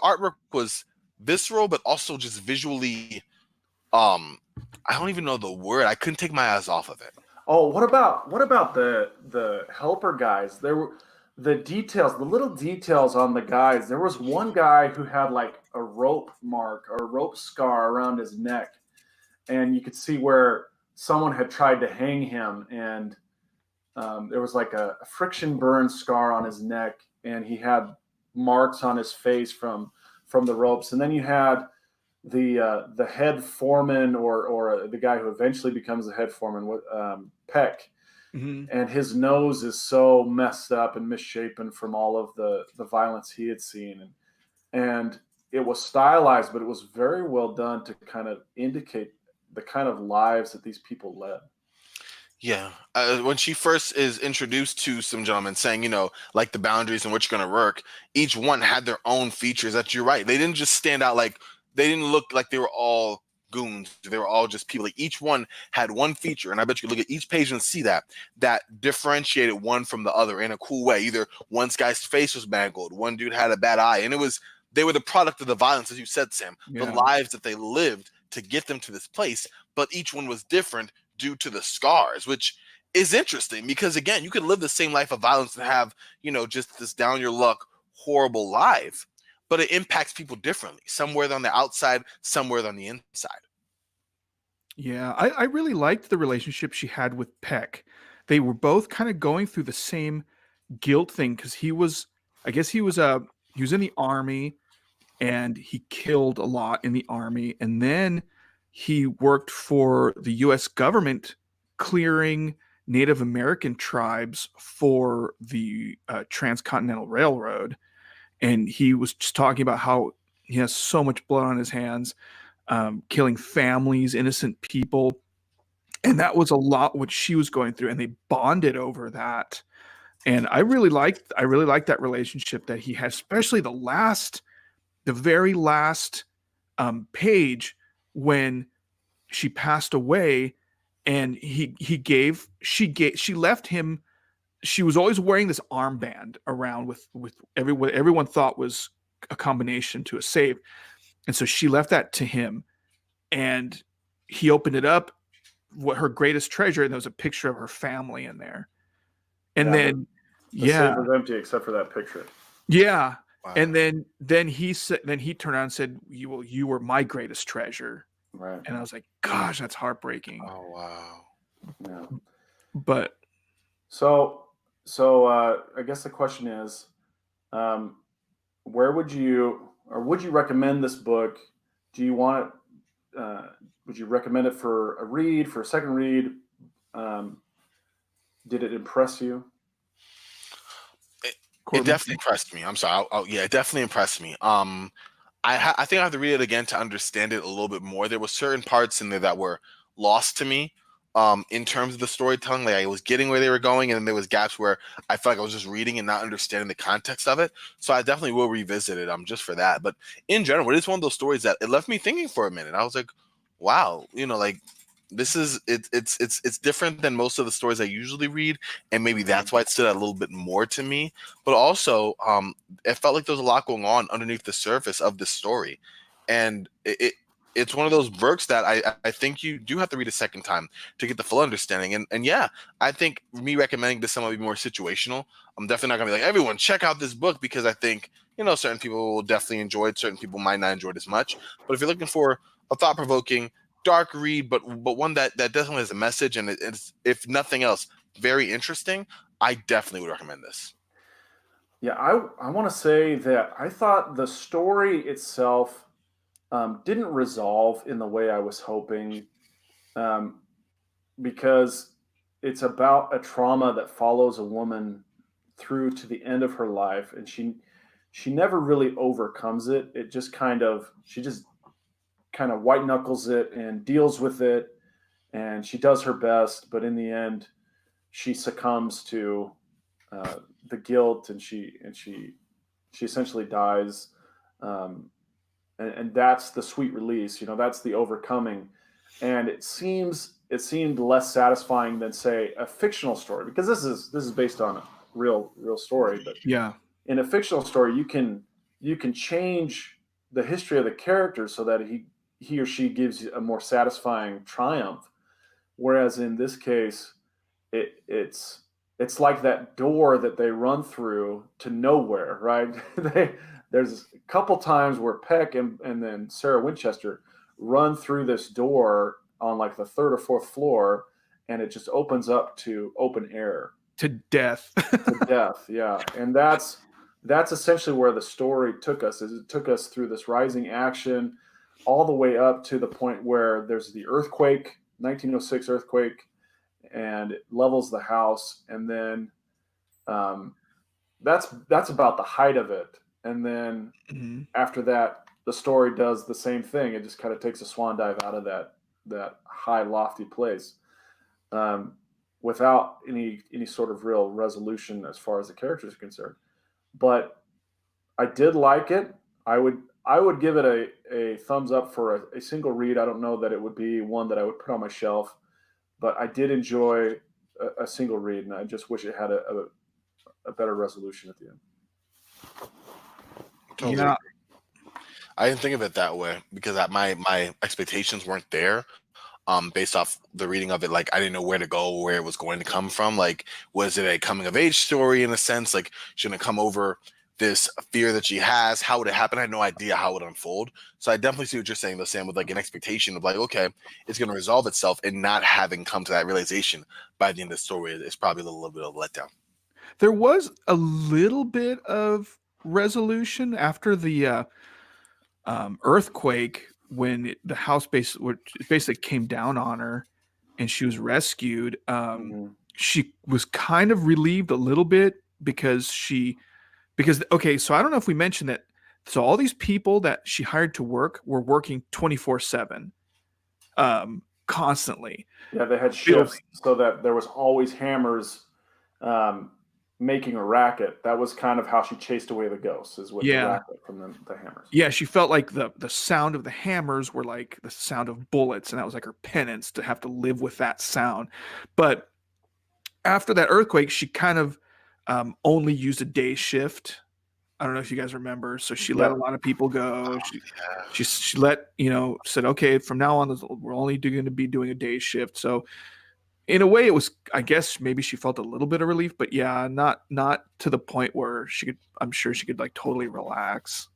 artwork was visceral, but also just visually, I don't even know the word. I couldn't take my eyes off of it. Oh, what about the helper guys? There were the details, the little details on the guys. There was one guy who had like a rope mark or a rope scar around his neck, and you could see where someone had tried to hang him, and there was like a friction burn scar on his neck, and he had marks on his face from the ropes. And then you had the head foreman or the guy who eventually becomes the head foreman, Peck. Mm-hmm. And his nose is so messed up and misshapen from all of the violence he had seen. And it was stylized, but it was very well done to kind of indicate the kind of lives that these people led. Yeah. When she first is introduced to some gentlemen saying, you know, like the boundaries and what's going to work, each one had their own features. That you're right. They didn't just stand out like, they didn't look like they were all goons. They were all just people. Like each one had one feature. And I bet you could look at each page and see that differentiated one from the other in a cool way. Either one guy's face was mangled, one dude had a bad eye. And they were the product of the violence, as you said, Sam, the lives that they lived to get them to this place. But each one was different due to the scars, which is interesting because, again, you could live the same life of violence and have, you know, just this down your luck, horrible life, but it impacts people differently. Somewhere on the outside, somewhere on the inside. Yeah, I really liked the relationship she had with Peck. They were both kind of going through the same guilt thing because he was in the army and he killed a lot in the army, and then he worked for the U.S. government clearing Native American tribes for the Transcontinental Railroad. And he was just talking about how he has so much blood on his hands, killing families, innocent people. And that was a lot what she was going through. And they bonded over that. And I really liked that relationship that he had, especially the very last page when she passed away, and she left him. She was always wearing this armband around with what everyone thought was a combination to a save. And so she left that to him, and he opened it up, what her greatest treasure, and there was a picture of her family in there. And then the safe was empty except for that picture. Yeah. Wow. And then he turned around and said, you were my greatest treasure. Right. And I was like, gosh, that's heartbreaking. Oh, wow. Yeah. But so I guess the question is, where would you recommend this book? Do you want it? Would you recommend it for a second read? Did it impress you? It definitely impressed me. I'm sorry. Yeah, it definitely impressed me. I think I have to read it again to understand it a little bit more. There were certain parts in there that were lost to me. In terms of the storytelling, like I was getting where they were going, and then there was gaps where I felt like I was just reading and not understanding the context of it. So I definitely will revisit it just for that. But in general, it is one of those stories that it left me thinking for a minute. I was like, wow, like this is it's different than most of the stories I usually read, and maybe that's why it stood out a little bit more to me. But also, it felt like there was a lot going on underneath the surface of this story, and it's one of those books that I think you do have to read a second time to get the full understanding. And yeah, I think me recommending this someone be more situational. I'm definitely not gonna be like, everyone check out this book, because I think certain people will definitely enjoy it, certain people might not enjoy it as much. But if you're looking for a thought-provoking, dark read, but one that definitely has a message, and it's, if nothing else, very interesting, I definitely would recommend this. Yeah, I want to say that I thought the story itself didn't resolve in the way I was hoping, um, because it's about a trauma that follows a woman through to the end of her life, and she never really overcomes it. It just she just kind of white knuckles it and deals with it, and she does her best, but in the end, she succumbs to the guilt, and she essentially dies, um, and that's the sweet release. That's the overcoming, and it seemed less satisfying than, say, a fictional story, because this is based on a real story. But Yeah. in a fictional story, you can change the history of the character so that he or she gives you a more satisfying triumph. Whereas in this case, it's like that door that they run through to nowhere, right? There's a couple times where Peck and then Sarah Winchester run through this door on like the third or fourth floor, and it just opens up to open air. To death. To death, yeah. And that's essentially where the story took us. Is it took us through this rising action all the way up to the point where there's the earthquake, 1906 earthquake, and it levels the house, and then that's about the height of it. And then after that, the story does the same thing. It just kind of takes a swan dive out of that high, lofty place, without any sort of real resolution as far as the characters are concerned. But I did like it. I would give it a thumbs up for a single read. I don't know that it would be one that I would put on my shelf, but I did enjoy a single read, and I just wish it had a better resolution at the end. Totally. Yeah. I didn't think of it that way because my expectations weren't there. Based off the reading of it, like I didn't know where to go, where it was going to come from. Like, was it a coming of age story in a sense? Like, shouldn't it come over this fear that she has? How would it happen? I had no idea how it would unfold. So I definitely see what you're saying, though, Sam, with like an expectation of like, okay, it's going to resolve itself, and not having come to that realization by the end of the story is probably a little bit of a letdown. There was a little bit of resolution after the earthquake, when the house basically came down on her and she was rescued. She was kind of relieved a little bit because okay, so I don't know if we mentioned that. So all these people that she hired to work were working 24/7, constantly. Yeah, they had shifts so that there was always hammers making a racket. That was kind of how she chased away the ghosts, is with the racket from the hammers. Yeah, she felt like the sound of the hammers were like the sound of bullets, and that was like her penance to have to live with that sound. But after that earthquake, she kind of only used a day shift. I don't know if you guys remember. So she let a lot of people go. She let, said, okay, from now on, we're only going to be doing a day shift. So in a way, it was, I guess, maybe she felt a little bit of relief, but yeah, not to the point where I'm sure she could like totally relax.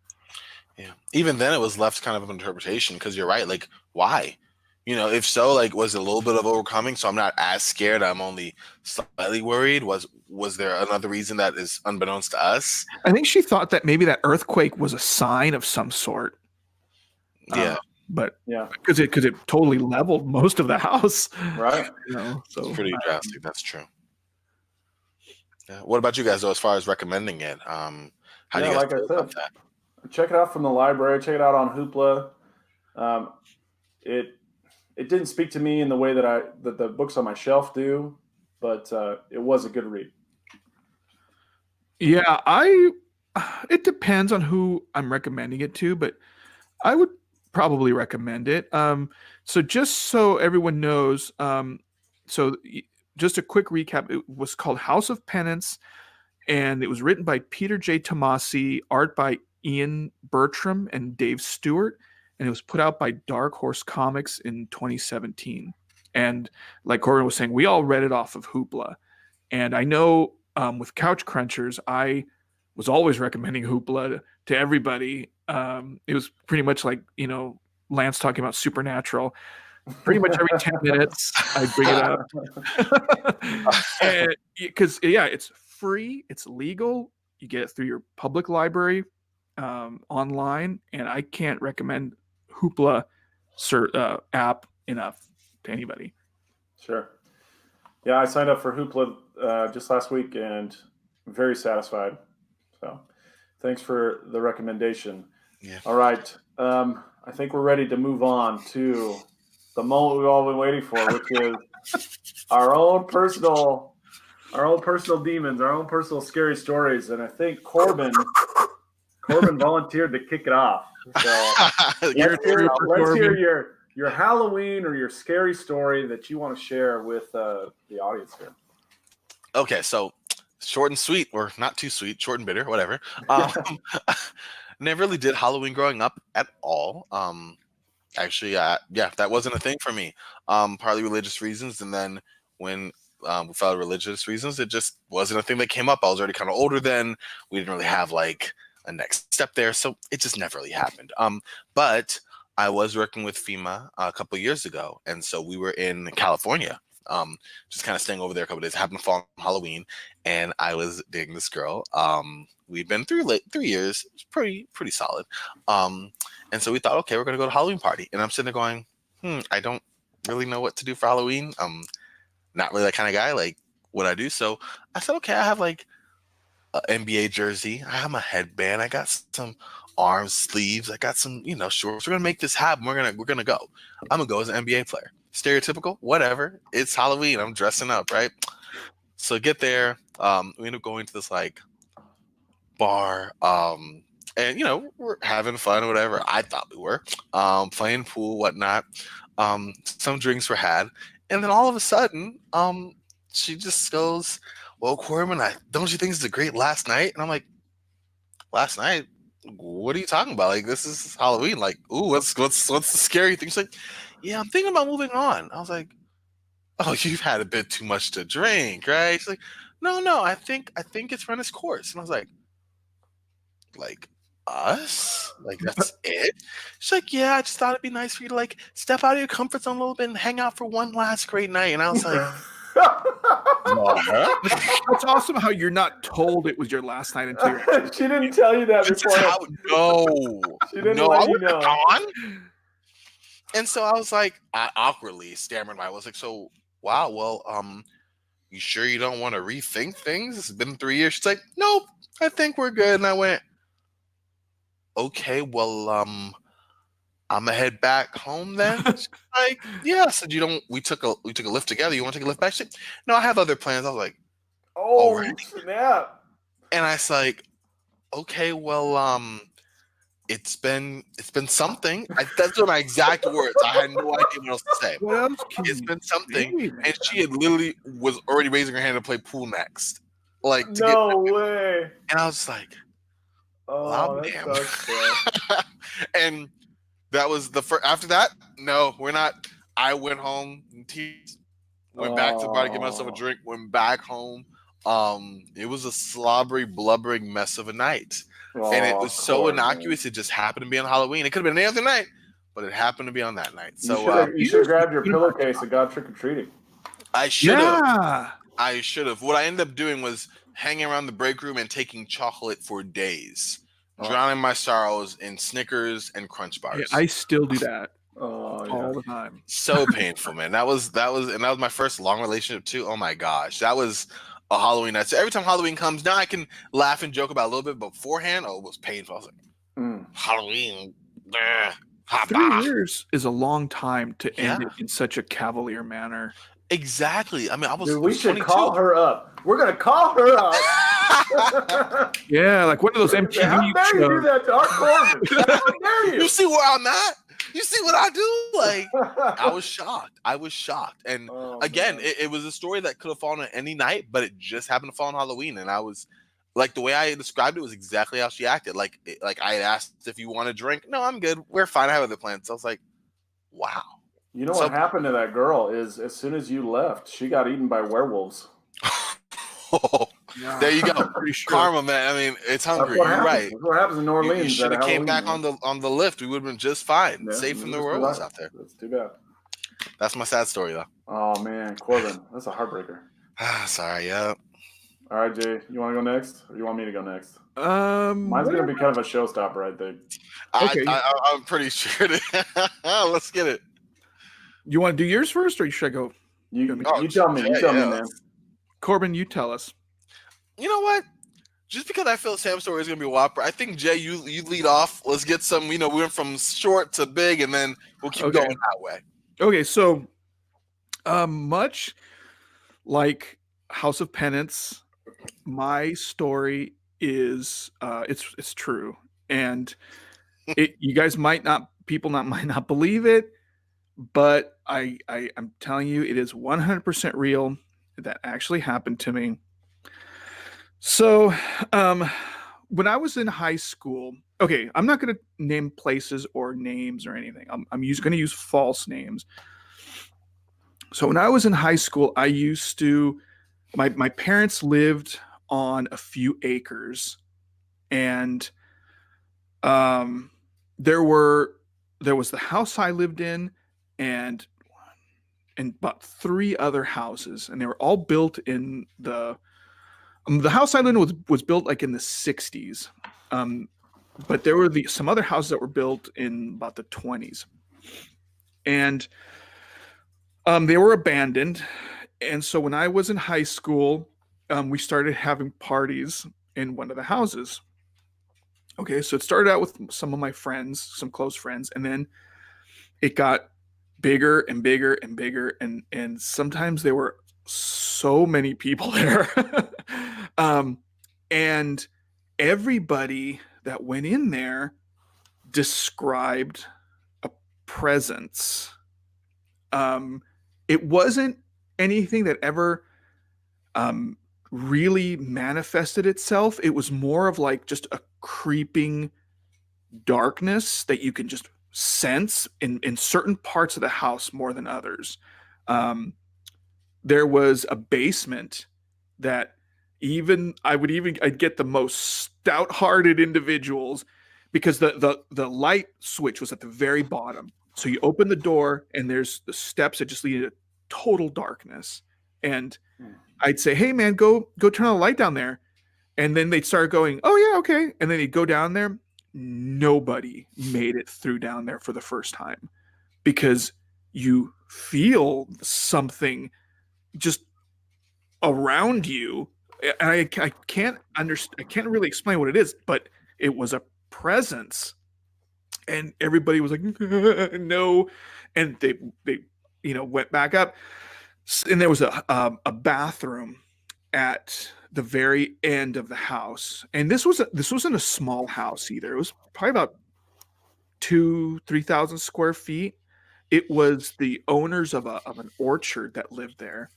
Yeah. Even then, it was left kind of an interpretation, because you're right. Like, why? If so, like, was it a little bit of overcoming? So I'm not as scared. I'm only slightly worried. Was there another reason that is unbeknownst to us? I think she thought that maybe that earthquake was a sign of some sort. Yeah. But because it totally leveled most of the house, right? So it's pretty drastic. That's true. Yeah. What about you guys, though, as far as recommending it? How do you guys feel about that? Check it out from the library. Check it out on Hoopla. It didn't speak to me in the way that the books on my shelf do, but it was a good read. Yeah, it depends on who I'm recommending it to, but I would probably recommend it. So just so everyone knows, so just a quick recap, it was called House of Penance, and it was written by Peter J. Tomasi, art by Ian Bertram and Dave Stewart, and it was put out by Dark Horse Comics in 2017. And like Corbin was saying, we all read it off of Hoopla. And I know with Couch Crunchers, I was always recommending Hoopla to everybody. It was pretty much like, Lance talking about Supernatural. Pretty much every 10 minutes, I bring it up. Because, it's free, it's legal. You get it through your public library online. And I can't recommend Hoopla app enough to anybody. Sure. Yeah, I signed up for Hoopla just last week and I'm very satisfied. So thanks for the recommendation. Yeah. All right. I think we're ready to move on to the moment we've all been waiting for, which is our own personal demons, our own personal scary stories. And I think Corbin volunteered to kick it off. So let's hear your Halloween or your scary story that you want to share with the audience here. Okay, so short and sweet, or not too sweet, short and bitter, whatever. Never really did Halloween growing up at all. Actually, that wasn't a thing for me. Partly religious reasons, and then when we found religious reasons, it just wasn't a thing that came up. I was already kind of older then. We didn't really have like a next step there, so it just never really happened. But I was working with FEMA a couple of years ago, and so we were in California, just kind of staying over there a couple of days. It happened to fall on Halloween, and I was dating this girl. We'd been through 3 years, it's pretty solid. And so we thought, okay, we're gonna go to a Halloween party, and I'm sitting there going, I don't really know what to do for Halloween. Not really that kind of guy. Like, what I do? So I said, okay, I have like an NBA jersey. I have my headband. I got some arm sleeves. I got some, shorts. We're gonna make this happen. We're gonna go. I'm gonna go as an NBA player. Stereotypical, whatever. It's Halloween. I'm dressing up, right? So get there. We end up going to this like bar. And we're having fun or whatever. I thought we were playing pool, whatnot. Some drinks were had, and then all of a sudden, she just goes, "Well, Corbin, don't you think this is a great last night?" And I'm like, "Last night? What are you talking about? Like, this is Halloween. Like, ooh, what's the scary thing?" She's like, "Yeah, I'm thinking about moving on." I was like, "Oh, you've had a bit too much to drink, right?" She's like, "No, I think it's run its course." And I was like us? Like, that's it? She's like, "Yeah, I just thought it'd be nice for you to like step out of your comfort zone a little bit and hang out for one last great night." And I was like, That's awesome how you're not told it was your last night until you're She didn't tell you that before. She didn't let you know. And so I was like, I awkwardly stammered. I was like, "So, wow, well, you sure you don't want to rethink things? It's been 3 years." She's like, "Nope, I think we're good." And I went, "Okay, well, I'm gonna head back home then." She's like, "Yeah." I said, we took a lift together. You want to take a lift back? She said, "No, I have other plans." I was like, "Oh, right. Snap!" And I was like, "Okay, well, it's been something." That's what my exact words. I had no idea what else to say. It's been something, and she had literally was already raising her hand to play pool next. Like, no way. And I was like, "Oh, damn." So And that was the first. After that, no, we're not. I went home in tears. Went back to the bar to get myself a drink. Went back home. It was a slobbery, blubbering mess of a night, and it was so innocuous. It just happened to be on Halloween. It could have been any other night, but it happened to be on that night. So you should have grabbed your pillowcase and got trick or treating. I should have. I should have. What I ended up doing was hanging around the break room and taking chocolate for days, drowning my sorrows in Snickers and Crunch bars. Yeah, I still do that all the time. So painful, man. That was my first long relationship too. Oh my gosh, that was a Halloween night. So every time Halloween comes, now I can laugh and joke about it a little bit, but beforehand, it was painful. I was like, Halloween. 3 years is a long time to end it in such a cavalier manner. Exactly. I mean, we should call her up. We're gonna call her up. Yeah, like one of those MTV How dare you do that to our Corbin? How dare you? You see where I'm at? You see what I do? Like, I was shocked. And again, it was a story that could have fallen on any night, but it just happened to fall on Halloween. And I was like, the way I described it was exactly how she acted. Like I had asked if you want a drink. No, I'm good. We're fine. I have other plans. So I was like, wow. You know what happened to that girl is as soon as you left, she got eaten by werewolves. There you go. Karma, man. I mean, it's hungry. You're right. That's what happens in New Orleans. You should have came back on the lift. We would have been just fine. Safe from the werewolves out there. That's too bad. That's my sad story, though. Oh man, Corbin, that's a heartbreaker. Sorry, yeah. All right, Jay, you want to go next, or you want me to go next? Mine's gonna be kind of a showstopper, I think. Okay. I'm pretty sure. Let's get it. You want to do yours first, or should I go? You tell me. You tell me, man. Corbin, you tell us. You know what? Just because I feel Sam's story is gonna be a whopper, I think Jay, you lead off. Let's get some. We went from short to big, and then we'll keep going that way. Okay, so much like House of Penance, my story is it's true, and you guys might not believe it, but I'm telling you, it is 100% real. That actually happened to me. So when I was in high school, okay, I'm not going to name places or names or anything. I'm going to use false names. So when I was in high school, I used to, my parents lived on a few acres, and there was the house I lived in, and about 3 other houses, and they were all built in the house I lived in was built like in the 60s. But there were some other houses that were built in about the 20s. And they were abandoned. And so when I was in high school, we started having parties in one of the houses. Okay, so it started out with some of my friends, some close friends, and then it got bigger and bigger and bigger, and sometimes there were so many people there. And everybody that went in there described a presence. It wasn't anything that ever really manifested itself. It was more of like just a creeping darkness that you can just sense in certain parts of the house more than others. There was a basement that I'd get the most stout-hearted individuals, because the light switch was at the very bottom. So you open the door and there's the steps that just lead to total darkness. And I'd say, "Hey man, go turn on the light down there." And then they'd start going, "Oh yeah, okay." And then they'd go down there. Nobody made it through down there for the first time, because you feel something just around you. And I can't really explain what it is, but it was a presence, and everybody was like, "No," and they went back up, and there was a bathroom at the very end of the house, and this wasn't a small house either. It was probably about 2,000-3,000 square feet. It was the owners of an orchard that lived there.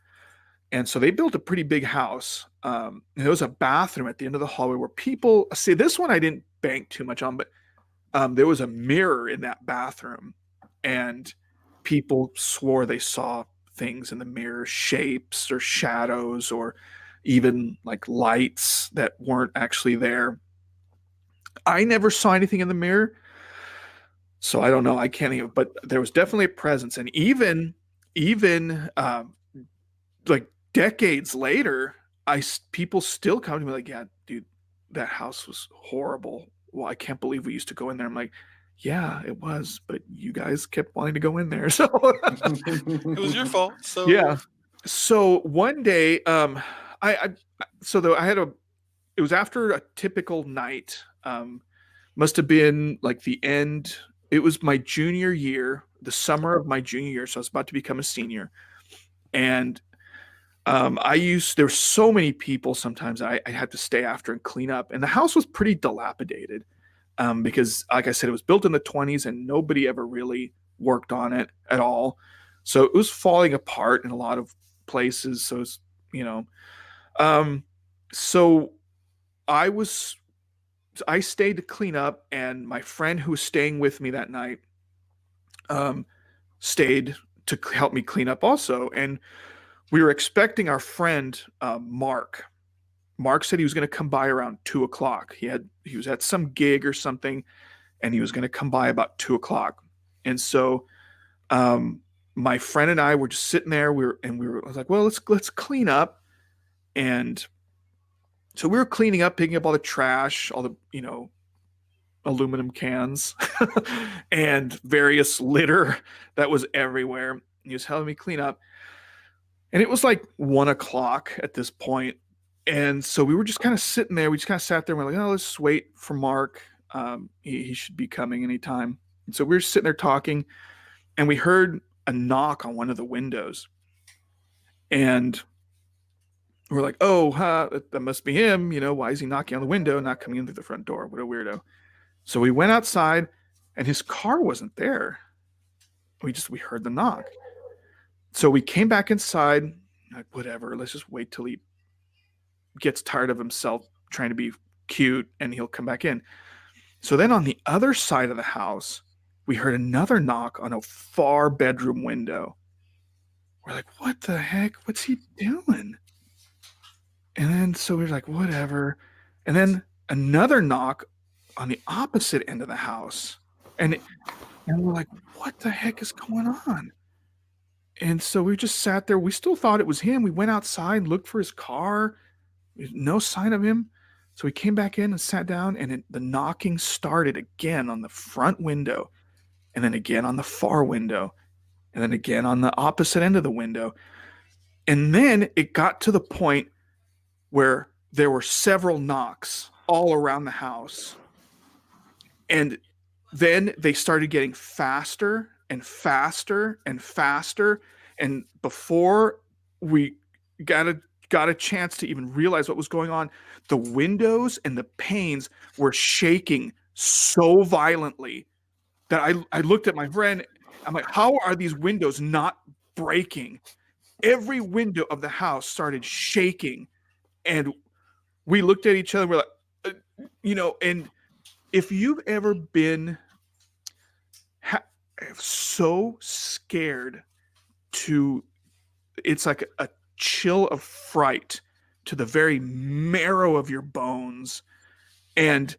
And so they built a pretty big house. And there was a bathroom at the end of the hallway where people see. This one I didn't bank too much on, but there was a mirror in that bathroom, and people swore they saw things in the mirror, shapes or shadows, or even like lights that weren't actually there. I never saw anything in the mirror, so I don't know. I can't even. But there was definitely a presence, and even like decades later, people still come to me like, "Yeah, dude, that house was horrible. Well, I can't believe we used to go in there." I'm like, "Yeah, it was, but you guys kept wanting to go in there, so It was your fault." So yeah. So one day, it was after a typical night. Must have been like the end. It was my junior year, the summer of my junior year, so I was about to become a senior, and there were so many people. Sometimes I had to stay after and clean up, and the house was pretty dilapidated, because, like I said, it was built in the 20s and nobody ever really worked on it at all. So it was falling apart in a lot of places. So it's, so I stayed to clean up, and my friend who was staying with me that night stayed to help me clean up also. And we were expecting our friend, Mark. Mark said he was going to come by around 2:00. He was at some gig or something, and he was going to come by about 2:00. And so my friend and I were just sitting there. I was like, well, let's clean up. And so we were cleaning up, picking up all the trash, all the, aluminum cans and various litter that was everywhere. And he was helping me clean up. And it was like 1:00 at this point. And so we were just kind of sitting there. We just kind of sat there and we're like, oh, let's just wait for Mark. He should be coming anytime. And so we were sitting there talking, and we heard a knock on one of the windows. And we're like, oh, that must be him. Why is he knocking on the window, not coming in through the front door? What a weirdo. So we went outside, and his car wasn't there. We heard the knock. So we came back inside, like, whatever, let's just wait till he gets tired of himself trying to be cute and he'll come back in. So then on the other side of the house, we heard another knock on a far bedroom window. We're like, what the heck? What's he doing? And then so we're like, whatever. And then another knock on the opposite end of the house. And we're like, what the heck is going on? And so we just sat there. We still thought it was him. We went outside, looked for his car. No sign of him. So we came back in and sat down, and the knocking started again on the front window, and then again on the far window, and then again on the opposite end of the window. And then it got to the point where there were several knocks all around the house. And then they started getting faster and faster and faster. And before we got a chance to even realize what was going on, the windows and the panes were shaking so violently that I looked at my friend. I'm like, how are these windows not breaking? Every window of the house started shaking. And we looked at each other. We're like, and if you've ever been so scared it's like a chill of fright to the very marrow of your bones, and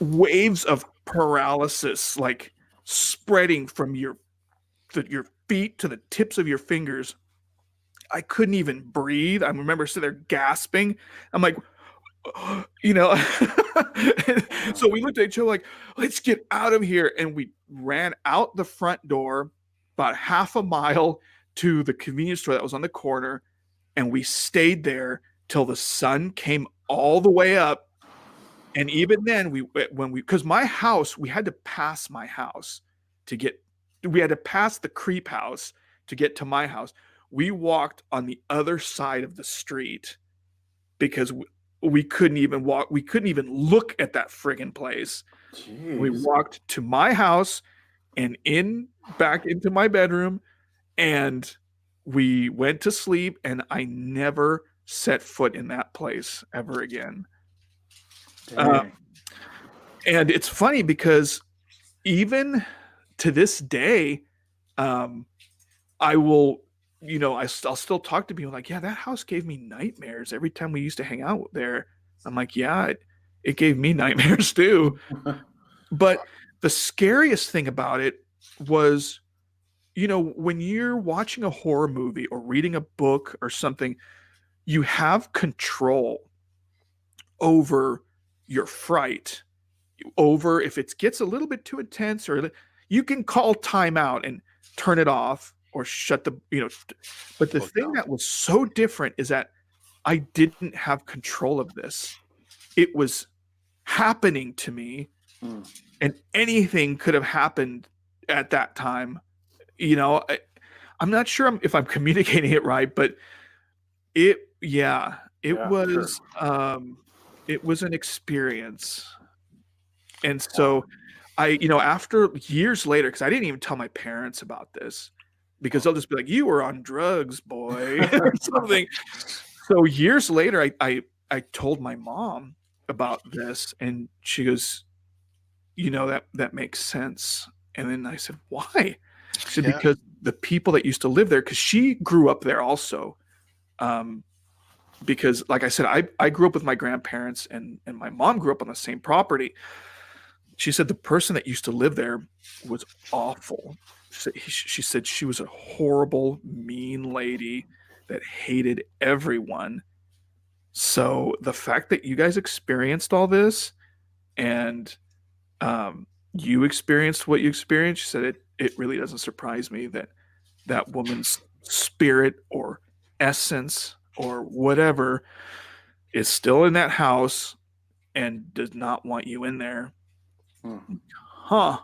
waves of paralysis like spreading from your feet to the tips of your fingers. I couldn't even breathe. I remember sitting there gasping. I'm like, so we looked at each other like, let's get out of here. And we ran out the front door about half a mile to the convenience store that was on the corner. And we stayed there till the sun came all the way up. And even then because my house, we had to pass my house we had to pass the creep house to get to my house. We walked on the other side of the street because we couldn't even walk. We couldn't even look at that friggin' place. Jeez. We walked to my house and back into my bedroom, and we went to sleep, and I never set foot in that place ever again. And it's funny because even to this day, I will, I'll still talk to people like, yeah, that house gave me nightmares every time we used to hang out there. I'm like, yeah, it gave me nightmares too. But the scariest thing about it was, when you're watching a horror movie or reading a book or something, you have control over your fright, over if it gets a little bit too intense, or you can call timeout and turn it off or shut but the thing that was so different is that I didn't have control of this. It was happening to me, and anything could have happened at that time. I'm not sure if I'm communicating it right, but it was an experience. And so after years later, because I didn't even tell my parents about this, because they'll just be like, you were on drugs, boy, or something. So years later, I told my mom about this, and she goes, that makes sense. And then I said, why? She said, because the people that used to live there, because she grew up there also. Because like I said, I grew up with my grandparents, and my mom grew up on the same property. She said the person that used to live there was awful. she said she was a horrible, mean lady that hated everyone. So the fact that you guys experienced all this and you experienced what you experienced, she said it really doesn't surprise me that that woman's spirit or essence or whatever is still in that house and does not want you in there. Huh.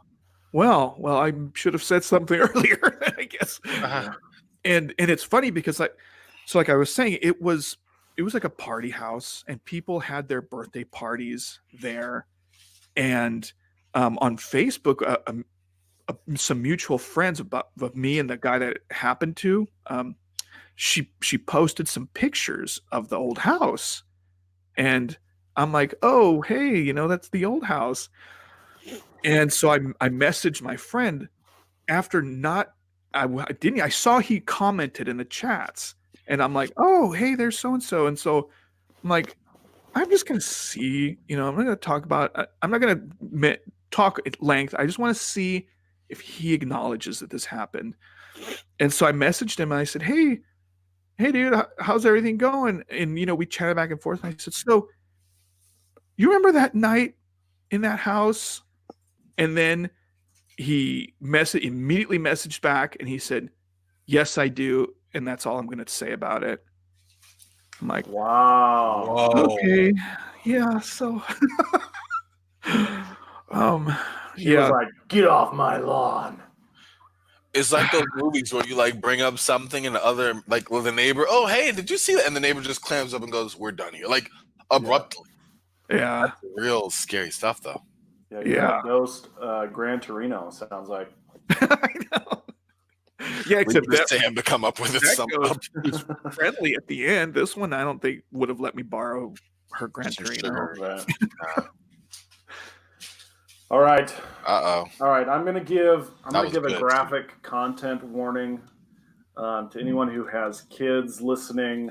Well, I should have said something earlier, I guess. And it's funny because like I was saying, it was like a party house and people had their birthday parties there. And on Facebook, some mutual friends of me and the guy that it happened to, she posted some pictures of the old house. And I'm like, oh, hey, that's the old house. And so I messaged my friend after I saw he commented in the chats and I'm like, oh, hey, there's so-and-so. And so I'm like, I'm just going to see, I'm not going to talk about, I'm not going to talk at length. I just want to see if he acknowledges that this happened. And so I messaged him and I said, hey, dude, how's everything going? And, we chatted back and forth. And I said, so you remember that night in that house? And then he immediately messaged back and he said, yes, I do. And that's all I'm going to say about it. I'm like, wow. Whoa. Okay. Yeah. So, She was like, get off my lawn. It's like those movies where you like bring up something and the other, like with the neighbor, oh, hey, did you see that? And the neighbor just clams up and goes, we're done here. Like abruptly. Yeah. That's real scary stuff though. Yeah. Ghost Gran Torino sounds like. I know. Yeah, except that Sam to come up with it somehow. Was friendly at the end. This one, I don't think would have let me borrow her Gran Torino. Right. All right. All right. I'm gonna give good, a graphic content warning to anyone who has kids listening.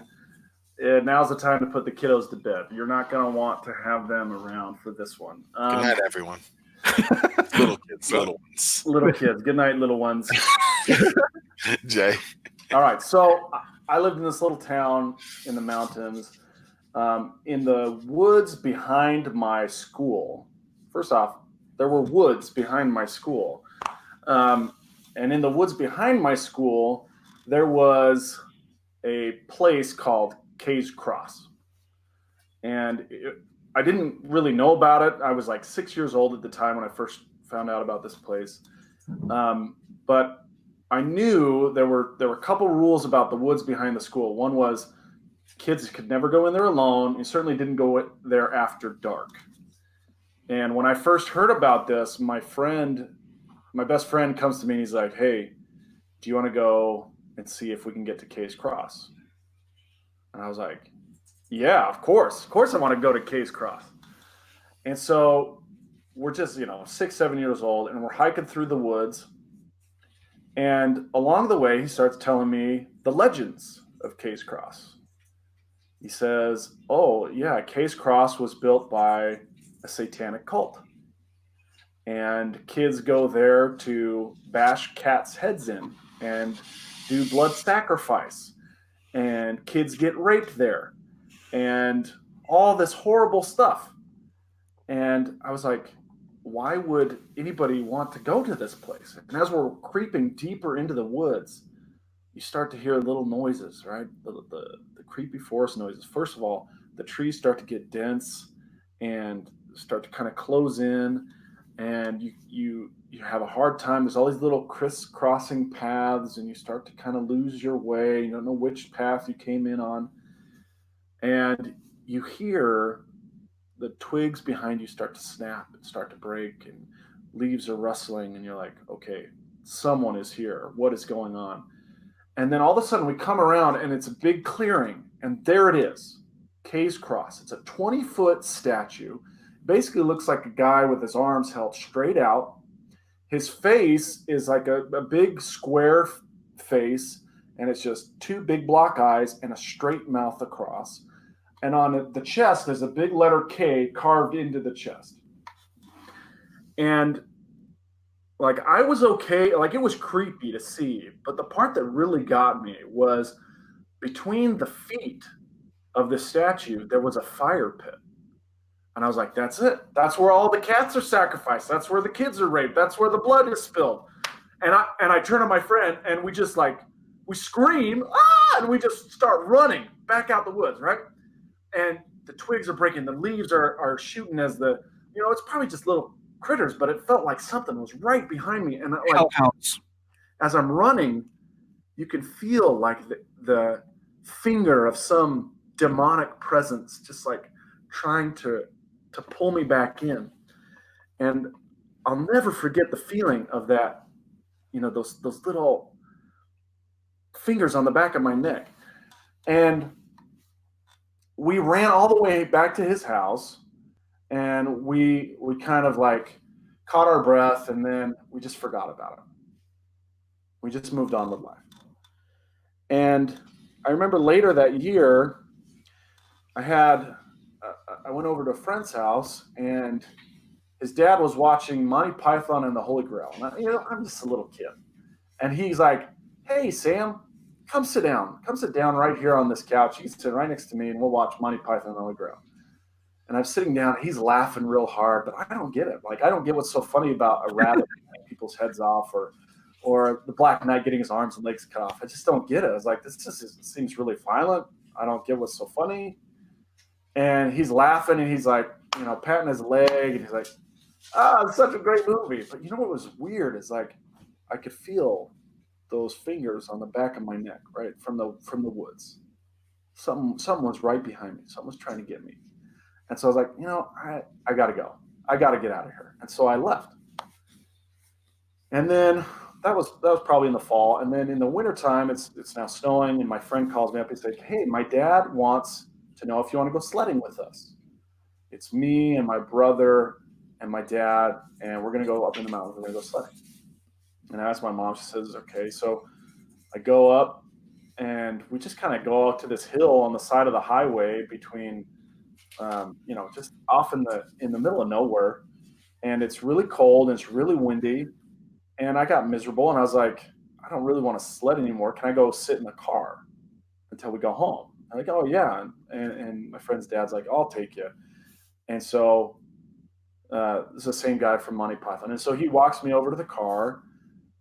Now's the time to put the kiddos to bed. You're not gonna want to have them around for this one. Good night, everyone. Little kids, little ones. Little kids. Good night, little ones. Jay. All right. So I lived in this little town in the mountains, in the woods behind my school. First off, there were woods behind my school. And in the woods behind my school, there was a place called Kay's Cross. And I didn't really know about it. I was like 6 years old at the time when I first found out about this place. But I knew there were a couple rules about the woods behind the school. One was kids could never go in there alone. You certainly didn't go there after dark. And when I first heard about this, my best friend comes to me and he's like, hey, do you want to go and see if we can get to Kay's Cross? And I was like, yeah, of course I want to go to Kay's Cross. And so we're just, 6, 7 years old and we're hiking through the woods. And along the way, he starts telling me the legends of Kay's Cross. He says, oh, yeah, Kay's Cross was built by a satanic cult. And kids go there to bash cats' heads in and do blood sacrifice. And kids get raped there. And all this horrible stuff. And I was like, why would anybody want to go to this place? And as we're creeping deeper into the woods, you start to hear little noises, right? The creepy forest noises. First of all, the trees start to get dense and start to kind of close in, and you have a hard time. There's all these little crisscrossing paths, and you start to kind of lose your way. You don't know which path you came in on. And you hear the twigs behind you start to snap and start to break, and leaves are rustling, and you're like, okay, someone is here. What is going on? And then all of a sudden we come around and it's a big clearing, and there it is, Kay's Cross. It's a 20-foot statue. Basically looks like a guy with his arms held straight out. His face is like a big square face, and it's just two big block eyes and a straight mouth across. And on the chest, there's a big letter K carved into the chest. And like I was okay. Like it was creepy to see, but the part that really got me was between the feet of the statue, there was a fire pit. And I was like, that's it. That's where all the cats are sacrificed. That's where the kids are raped. That's where the blood is spilled. And I turn to my friend and we just like, we scream, ah, and we just start running back out the woods, right? And the twigs are breaking. The leaves are shooting as it's probably just little critters, but it felt like something was right behind me. And like, Hellhounds. as I'm running, you can feel like the finger of some demonic presence just like trying to pull me back in. And I'll never forget the feeling of that, those little fingers on the back of my neck. And we ran all the way back to his house, and we kind of like caught our breath, and then we just forgot about it. We just moved on with life. And I remember later that year, I went over to a friend's house, and his dad was watching Monty Python and the Holy Grail. And I'm just a little kid. And he's like, hey, Sam, come sit down. Come sit down right here on this couch. You can sit right next to me, and we'll watch Monty Python and the Holy Grail. And I'm sitting down. He's laughing real hard, but I don't get it. Like, I don't get what's so funny about a rabbit cutting people's heads off or the Black Knight getting his arms and legs cut off. I just don't get it. I was like, this just seems really violent. I don't get what's so funny. And he's laughing, and he's like, patting his leg, and he's like, it's such a great movie. But what was weird is like, I could feel those fingers on the back of my neck, right from the woods. Something was right behind me. Something was trying to get me. And so I was like, I got to go. I got to get out of here. And so I left. And then that was probably in the fall. And then in the wintertime, it's now snowing, and my friend calls me up and says, hey, my dad wants to know if you want to go sledding with us. It's me and my brother and my dad, and we're going to go up in the mountains. We're going to go sledding. And I asked my mom. She says, okay. So I go up, and we just kind of go out to this hill on the side of the highway between, just off in the middle of nowhere. And it's really cold, and it's really windy. And I got miserable, and I was like, I don't really want to sled anymore. Can I go sit in the car until we go home? I'm like, oh, yeah. And my friend's dad's like, I'll take you. And so it's the same guy from Monty Python. And so he walks me over to the car,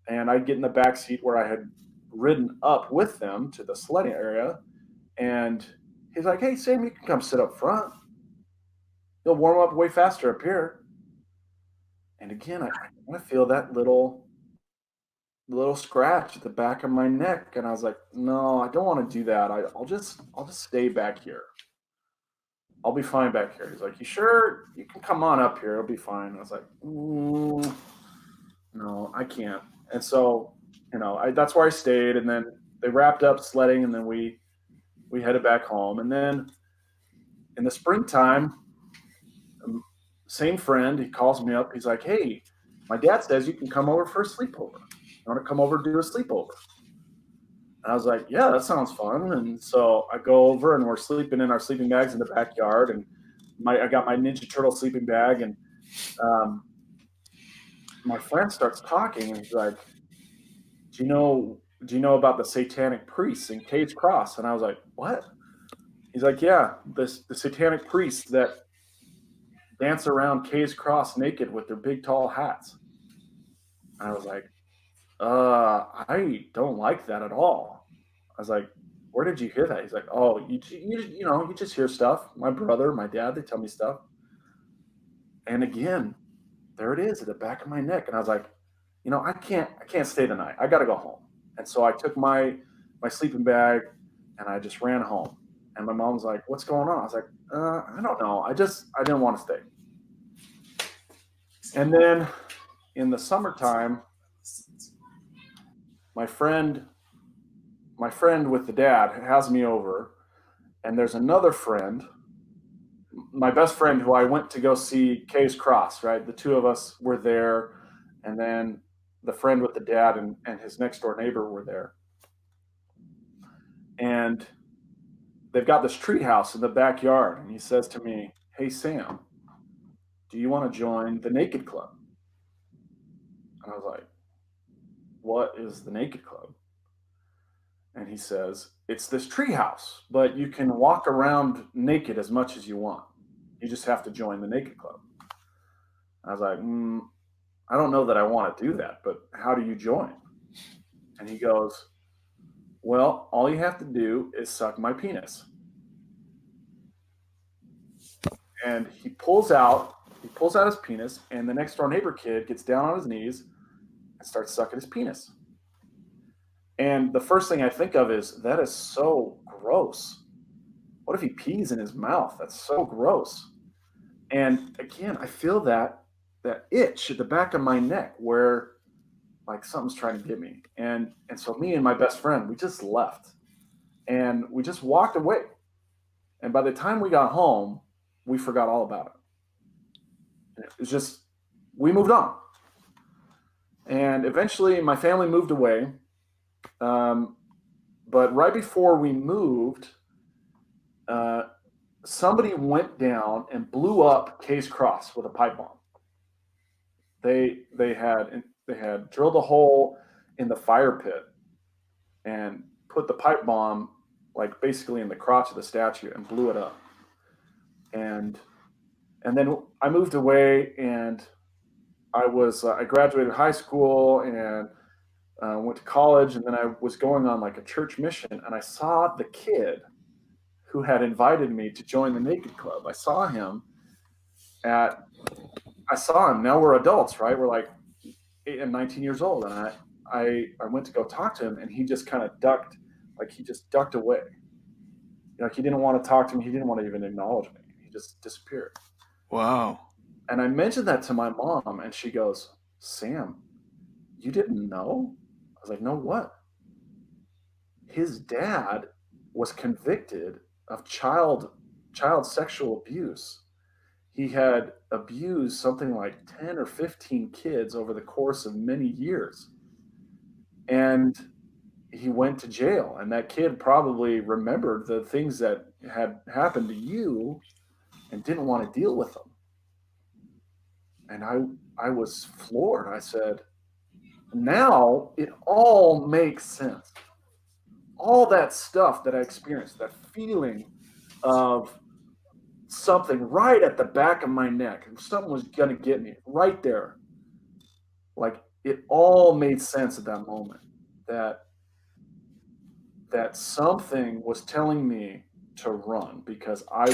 and I get in the back seat where I had ridden up with them to the sledding area. And he's like, hey, Sam, you can come sit up front. You'll warm up way faster up here. And again, I feel that little scratch at the back of my neck. And I was like, no, I don't want to do that. I'll just stay back here. I'll be fine back here. He's like, you sure? You can come on up here. It'll be fine. I was like, no, I can't. And so, that's where I stayed. And then they wrapped up sledding, and then we headed back home. And then in the springtime, same friend, he calls me up. He's like, hey, my dad says you can come over for a sleepover. You want to come over and do a sleepover? And I was like, yeah, that sounds fun. And so I go over, and we're sleeping in our sleeping bags in the backyard. And I got my Ninja Turtle sleeping bag, and my friend starts talking, and he's like, do you know about the satanic priests in Cade's Cross? And I was like, what? He's like, yeah, the satanic priests that dance around Cade's Cross naked with their big tall hats. And I was like, I don't like that at all. I was like, where did you hear that? He's like, oh, you just hear stuff. My brother, my dad, they tell me stuff. And again, there it is at the back of my neck. And I was like, I can't stay the night. I got to go home. And so I took my sleeping bag, and I just ran home. And my mom was like, what's going on? I was like, I don't know. I didn't want to stay. And then in the summertime, my friend with the dad has me over, and there's another friend, my best friend, who I went to go see Cade's Cross, right? The two of us were there, and then the friend with the dad and his next door neighbor were there. And they've got this tree house in the backyard, and he says to me, hey, Sam, do you want to join the Naked Club? And And I was like, what is the Naked Club? And he says, it's this treehouse, but you can walk around naked as much as you want. You just have to join the Naked Club. I was like, I don't know that I want to do that, but how do you join? And he goes, well, all you have to do is suck my penis. And he pulls out his penis, and the next door neighbor kid gets down on his knees and starts sucking his penis. And the first thing I think of is, that is so gross. What if he pees in his mouth? That's so gross. And again, I feel that itch at the back of my neck where like something's trying to get me. And so me and my best friend, we just left. And we just walked away. And by the time we got home, we forgot all about it. It was just, we moved on. And eventually my family moved away. But right before we moved, somebody went down and blew up Case Cross with a pipe bomb. They had drilled a hole in the fire pit and put the pipe bomb like basically in the crotch of the statue and blew it up. And then I moved away, and I graduated high school and went to college, and then I was going on like a church mission, and I saw the kid who had invited me to join the Naked Club. I saw him. Now we're adults, right? We're like 8 and 19 years old, and I went to go talk to him, and he just kind of ducked away. Like he didn't want to talk to me. He didn't want to even acknowledge me. He just disappeared. Wow. And I mentioned that to my mom, and she goes, Sam, you didn't know? I was like, no, what? His dad was convicted of child sexual abuse. He had abused something like 10 or 15 kids over the course of many years. And he went to jail. And that kid probably remembered the things that had happened to you and didn't want to deal with them. And I was floored. I said, now it all makes sense. All that stuff that I experienced, that feeling of something right at the back of my neck, something was going to get me right there. Like it all made sense at that moment that something was telling me to run because I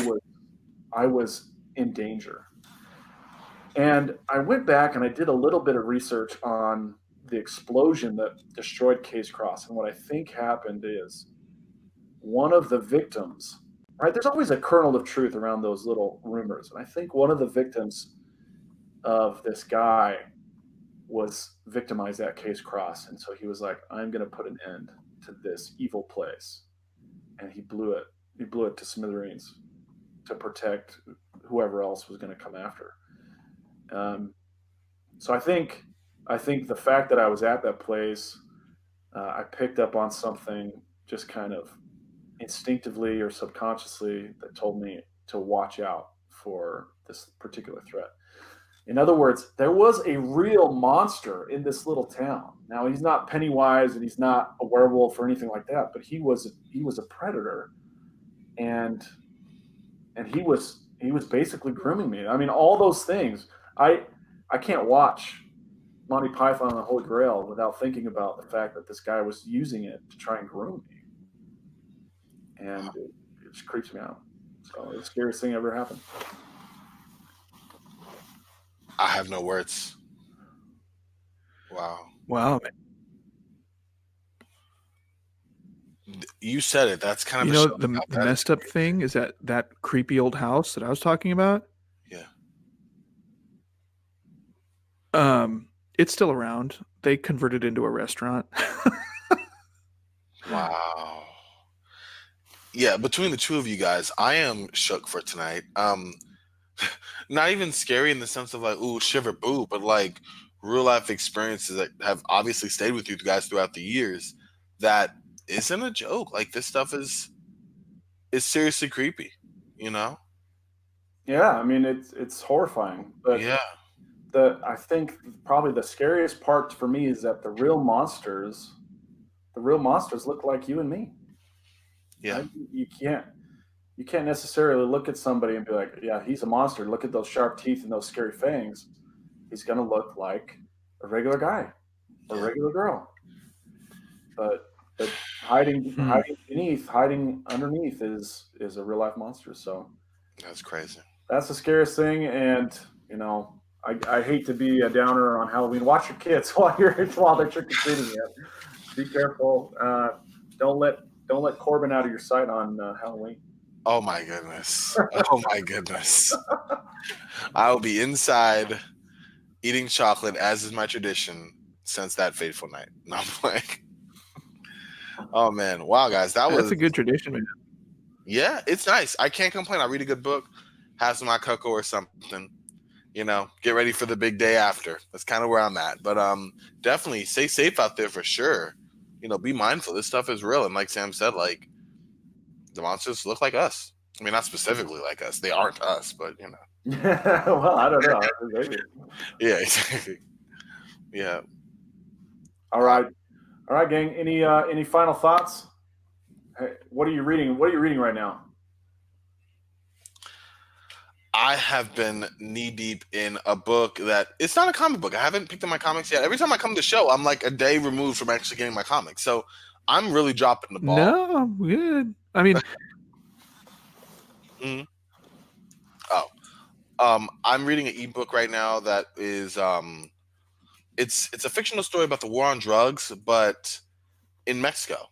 was in danger. And I went back and I did a little bit of research on the explosion that destroyed Case Cross. And what I think happened is one of the victims, right? There's always a kernel of truth around those little rumors. And I think one of the victims of this guy was victimized at Case Cross. And so he was like, I'm going to put an end to this evil place. And he blew it. He blew it to smithereens to protect whoever else was going to come after. So I think the fact that I was at that place, I picked up on something just kind of instinctively or subconsciously that told me to watch out for this particular threat. In other words, there was a real monster in this little town. Now he's not Pennywise and he's not a werewolf or anything like that, but he was a predator, and he was basically grooming me. I mean, all those things. I can't watch Monty Python and the Holy Grail without thinking about the fact that this guy was using it to try and groom me. And it just creeps me out. So it's the scariest thing ever happened. I have no words. Wow. Wow. You said it. That's kind of The messed up thing is that creepy old house that I was talking about. Yeah. It's still around. They converted it into a restaurant. Wow. Yeah, between the two of you guys, I am shook for tonight. Not even scary in the sense of like, ooh, shiver boo, but like real life experiences that have obviously stayed with you guys throughout the years. That isn't a joke. Like this stuff is seriously creepy, you know? Yeah, I mean it's horrifying. But yeah. I think probably the scariest part for me is that the real monsters look like you and me. Yeah. Right? You can't necessarily look at somebody and be like, yeah, he's a monster. Look at those sharp teeth and those scary fangs. He's going to look like a regular guy or a regular girl. But hiding underneath is a real life monster. So That's crazy. that's the scariest thing. And I hate to be a downer on Halloween. Watch your kids while they're trick or treating. Be careful. Don't let Corbin out of your sight on Halloween. Oh my goodness. Oh my goodness. I will be inside eating chocolate, as is my tradition since that fateful night. No, I'm playing. Oh man. Wow, guys. That's a good tradition, man. Yeah, it's nice. I can't complain. I read a good book, have some hot cocoa or something. Get ready for the big day after. That's kind of where I'm at. But definitely stay safe out there for sure. Be mindful. This stuff is real. And like Sam said, like, the monsters look like us. I mean, not specifically like us. They aren't us, but Well, I don't know. Maybe. Yeah, exactly. Yeah. All right, gang. Any final thoughts? Hey, what are you reading? What are you reading right now? I have been knee deep in a book that it's not a comic book. I haven't picked up my comics yet. Every time I come to the show, I'm like a day removed from actually getting my comics. So I'm really dropping the ball. No, I'm good. I mean, I'm reading an ebook right now that is it's a fictional story about the war on drugs, but in Mexico,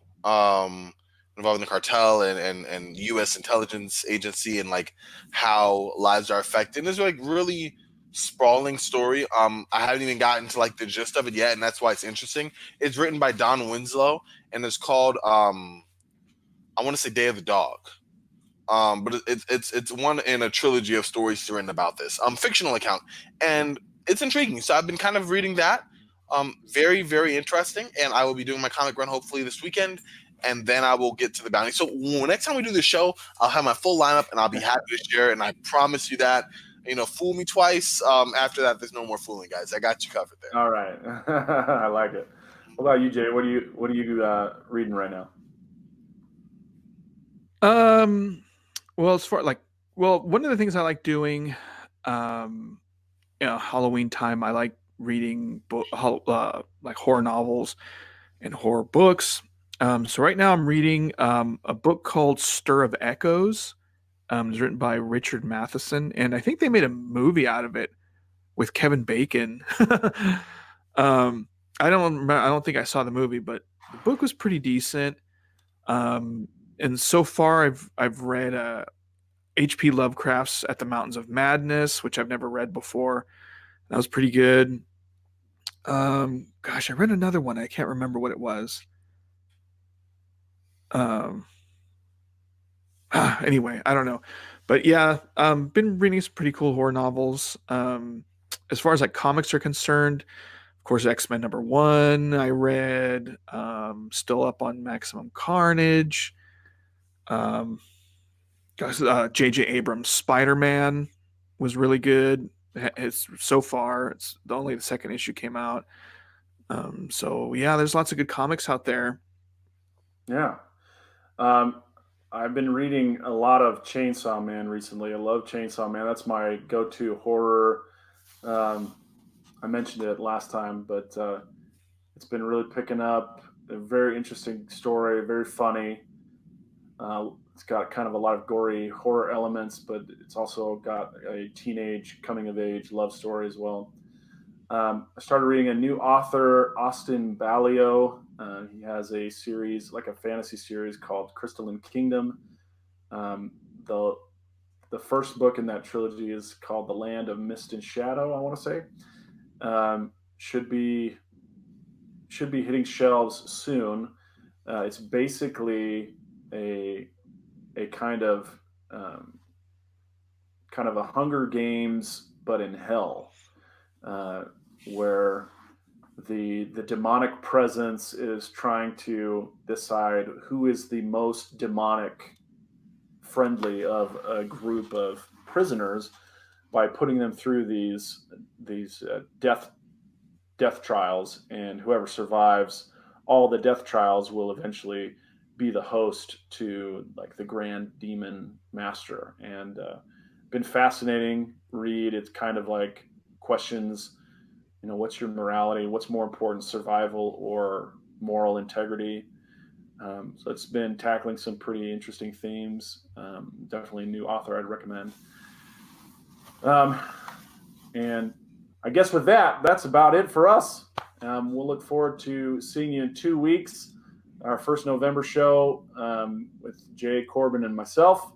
involving the cartel and U.S. intelligence agency and like how lives are affected. And it's like really sprawling story. I haven't even gotten to like the gist of it yet, and that's why it's interesting. It's written by Don Winslow, and it's called I want to say Day of the Dog. But it's one in a trilogy of stories written about this fictional account, and it's intriguing. So I've been kind of reading that. Very, very interesting, and I will be doing my comic run hopefully this weekend, and then I will get to the bounty. So next time we do the show, I'll have my full lineup, and I'll be happy to share. And I promise you that, fool me twice. After that, there's no more fooling, guys. I got you covered there. All right, I like it. What about you, Jay? What are you reading right now? Well, as far one of the things I like doing, Halloween time, I like reading like horror novels and horror books. So right now I'm reading a book called Stir of Echoes. It's written by Richard Matheson, and I think they made a movie out of it with Kevin Bacon. I don't think I saw the movie, but the book was pretty decent. And so far I've read H.P. Lovecraft's At the Mountains of Madness, which I've never read before. That was pretty good. Gosh, I read another one. I can't remember what it was. Anyway, I don't know. But yeah, been reading some pretty cool horror novels. As far as like comics are concerned, of course, X-Men #1 I read. Still up on Maximum Carnage. J.J. Abrams' Spider-Man was really good. It's only the second issue came out. So yeah, there's lots of good comics out there. Yeah. I've been reading a lot of Chainsaw Man recently. I love Chainsaw Man. That's my go-to horror. I mentioned it last time, but it's been really picking up. A very interesting story, very funny. It's got kind of a lot of gory horror elements, but it's also got a teenage coming-of-age love story as well. I started reading a new author, Austin Ballio. He has a series, like a fantasy series called Crystalline Kingdom. The first book in that trilogy is called The Land of Mist and Shadow, I want to say. Should be hitting shelves soon. It's basically a kind of a Hunger Games, but in hell, where the demonic presence is trying to decide who is the most demonic friendly of a group of prisoners by putting them through death trials, and whoever survives all the death trials will eventually be the host to like the Grand Demon Master. And been fascinating read. It's kind of like questions, what's your morality? What's more important, survival or moral integrity? So it's been tackling some pretty interesting themes. Definitely a new author I'd recommend. And I guess with that, that's about it for us. We'll look forward to seeing you in 2 weeks. Our first November show with Jay, Corbin, and myself.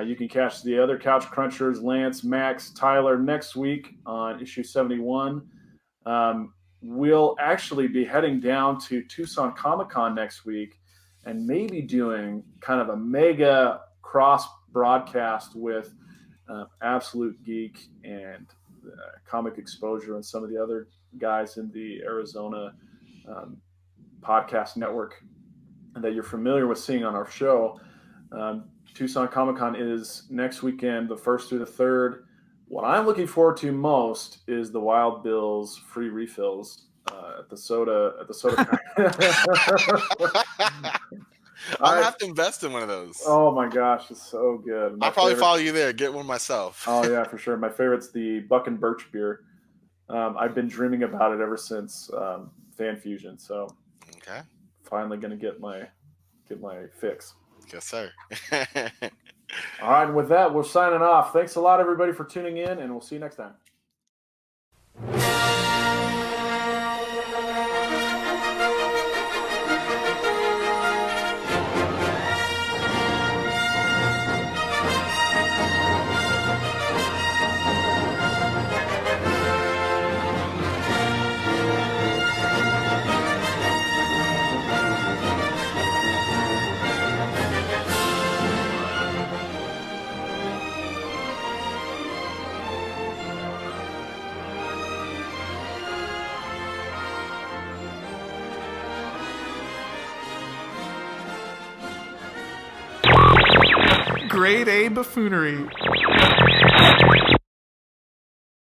You can catch the other Couch Crunchers, Lance, Max, Tyler, next week on issue 71. We'll actually be heading down to Tucson Comic-Con next week and maybe doing kind of a mega cross broadcast with Absolute Geek and Comic Exposure and some of the other guys in the Arizona podcast network that you're familiar with seeing on our show. Tucson Comic-Con is next weekend, the 1st through the 3rd. What I'm looking forward to most is the Wild Bill's free refills at the soda. I'll have to invest in one of those. Oh my gosh, it's so good. I'll probably follow you there. Get one myself. Oh yeah, for sure. My favorite's the Buck and Birch beer. I've been dreaming about it ever since Fan Fusion. So okay, finally gonna get my fix. Yes, sir. All right, and with that, we're signing off. Thanks a lot, everybody, for tuning in, and we'll see you next time. Grade A buffoonery.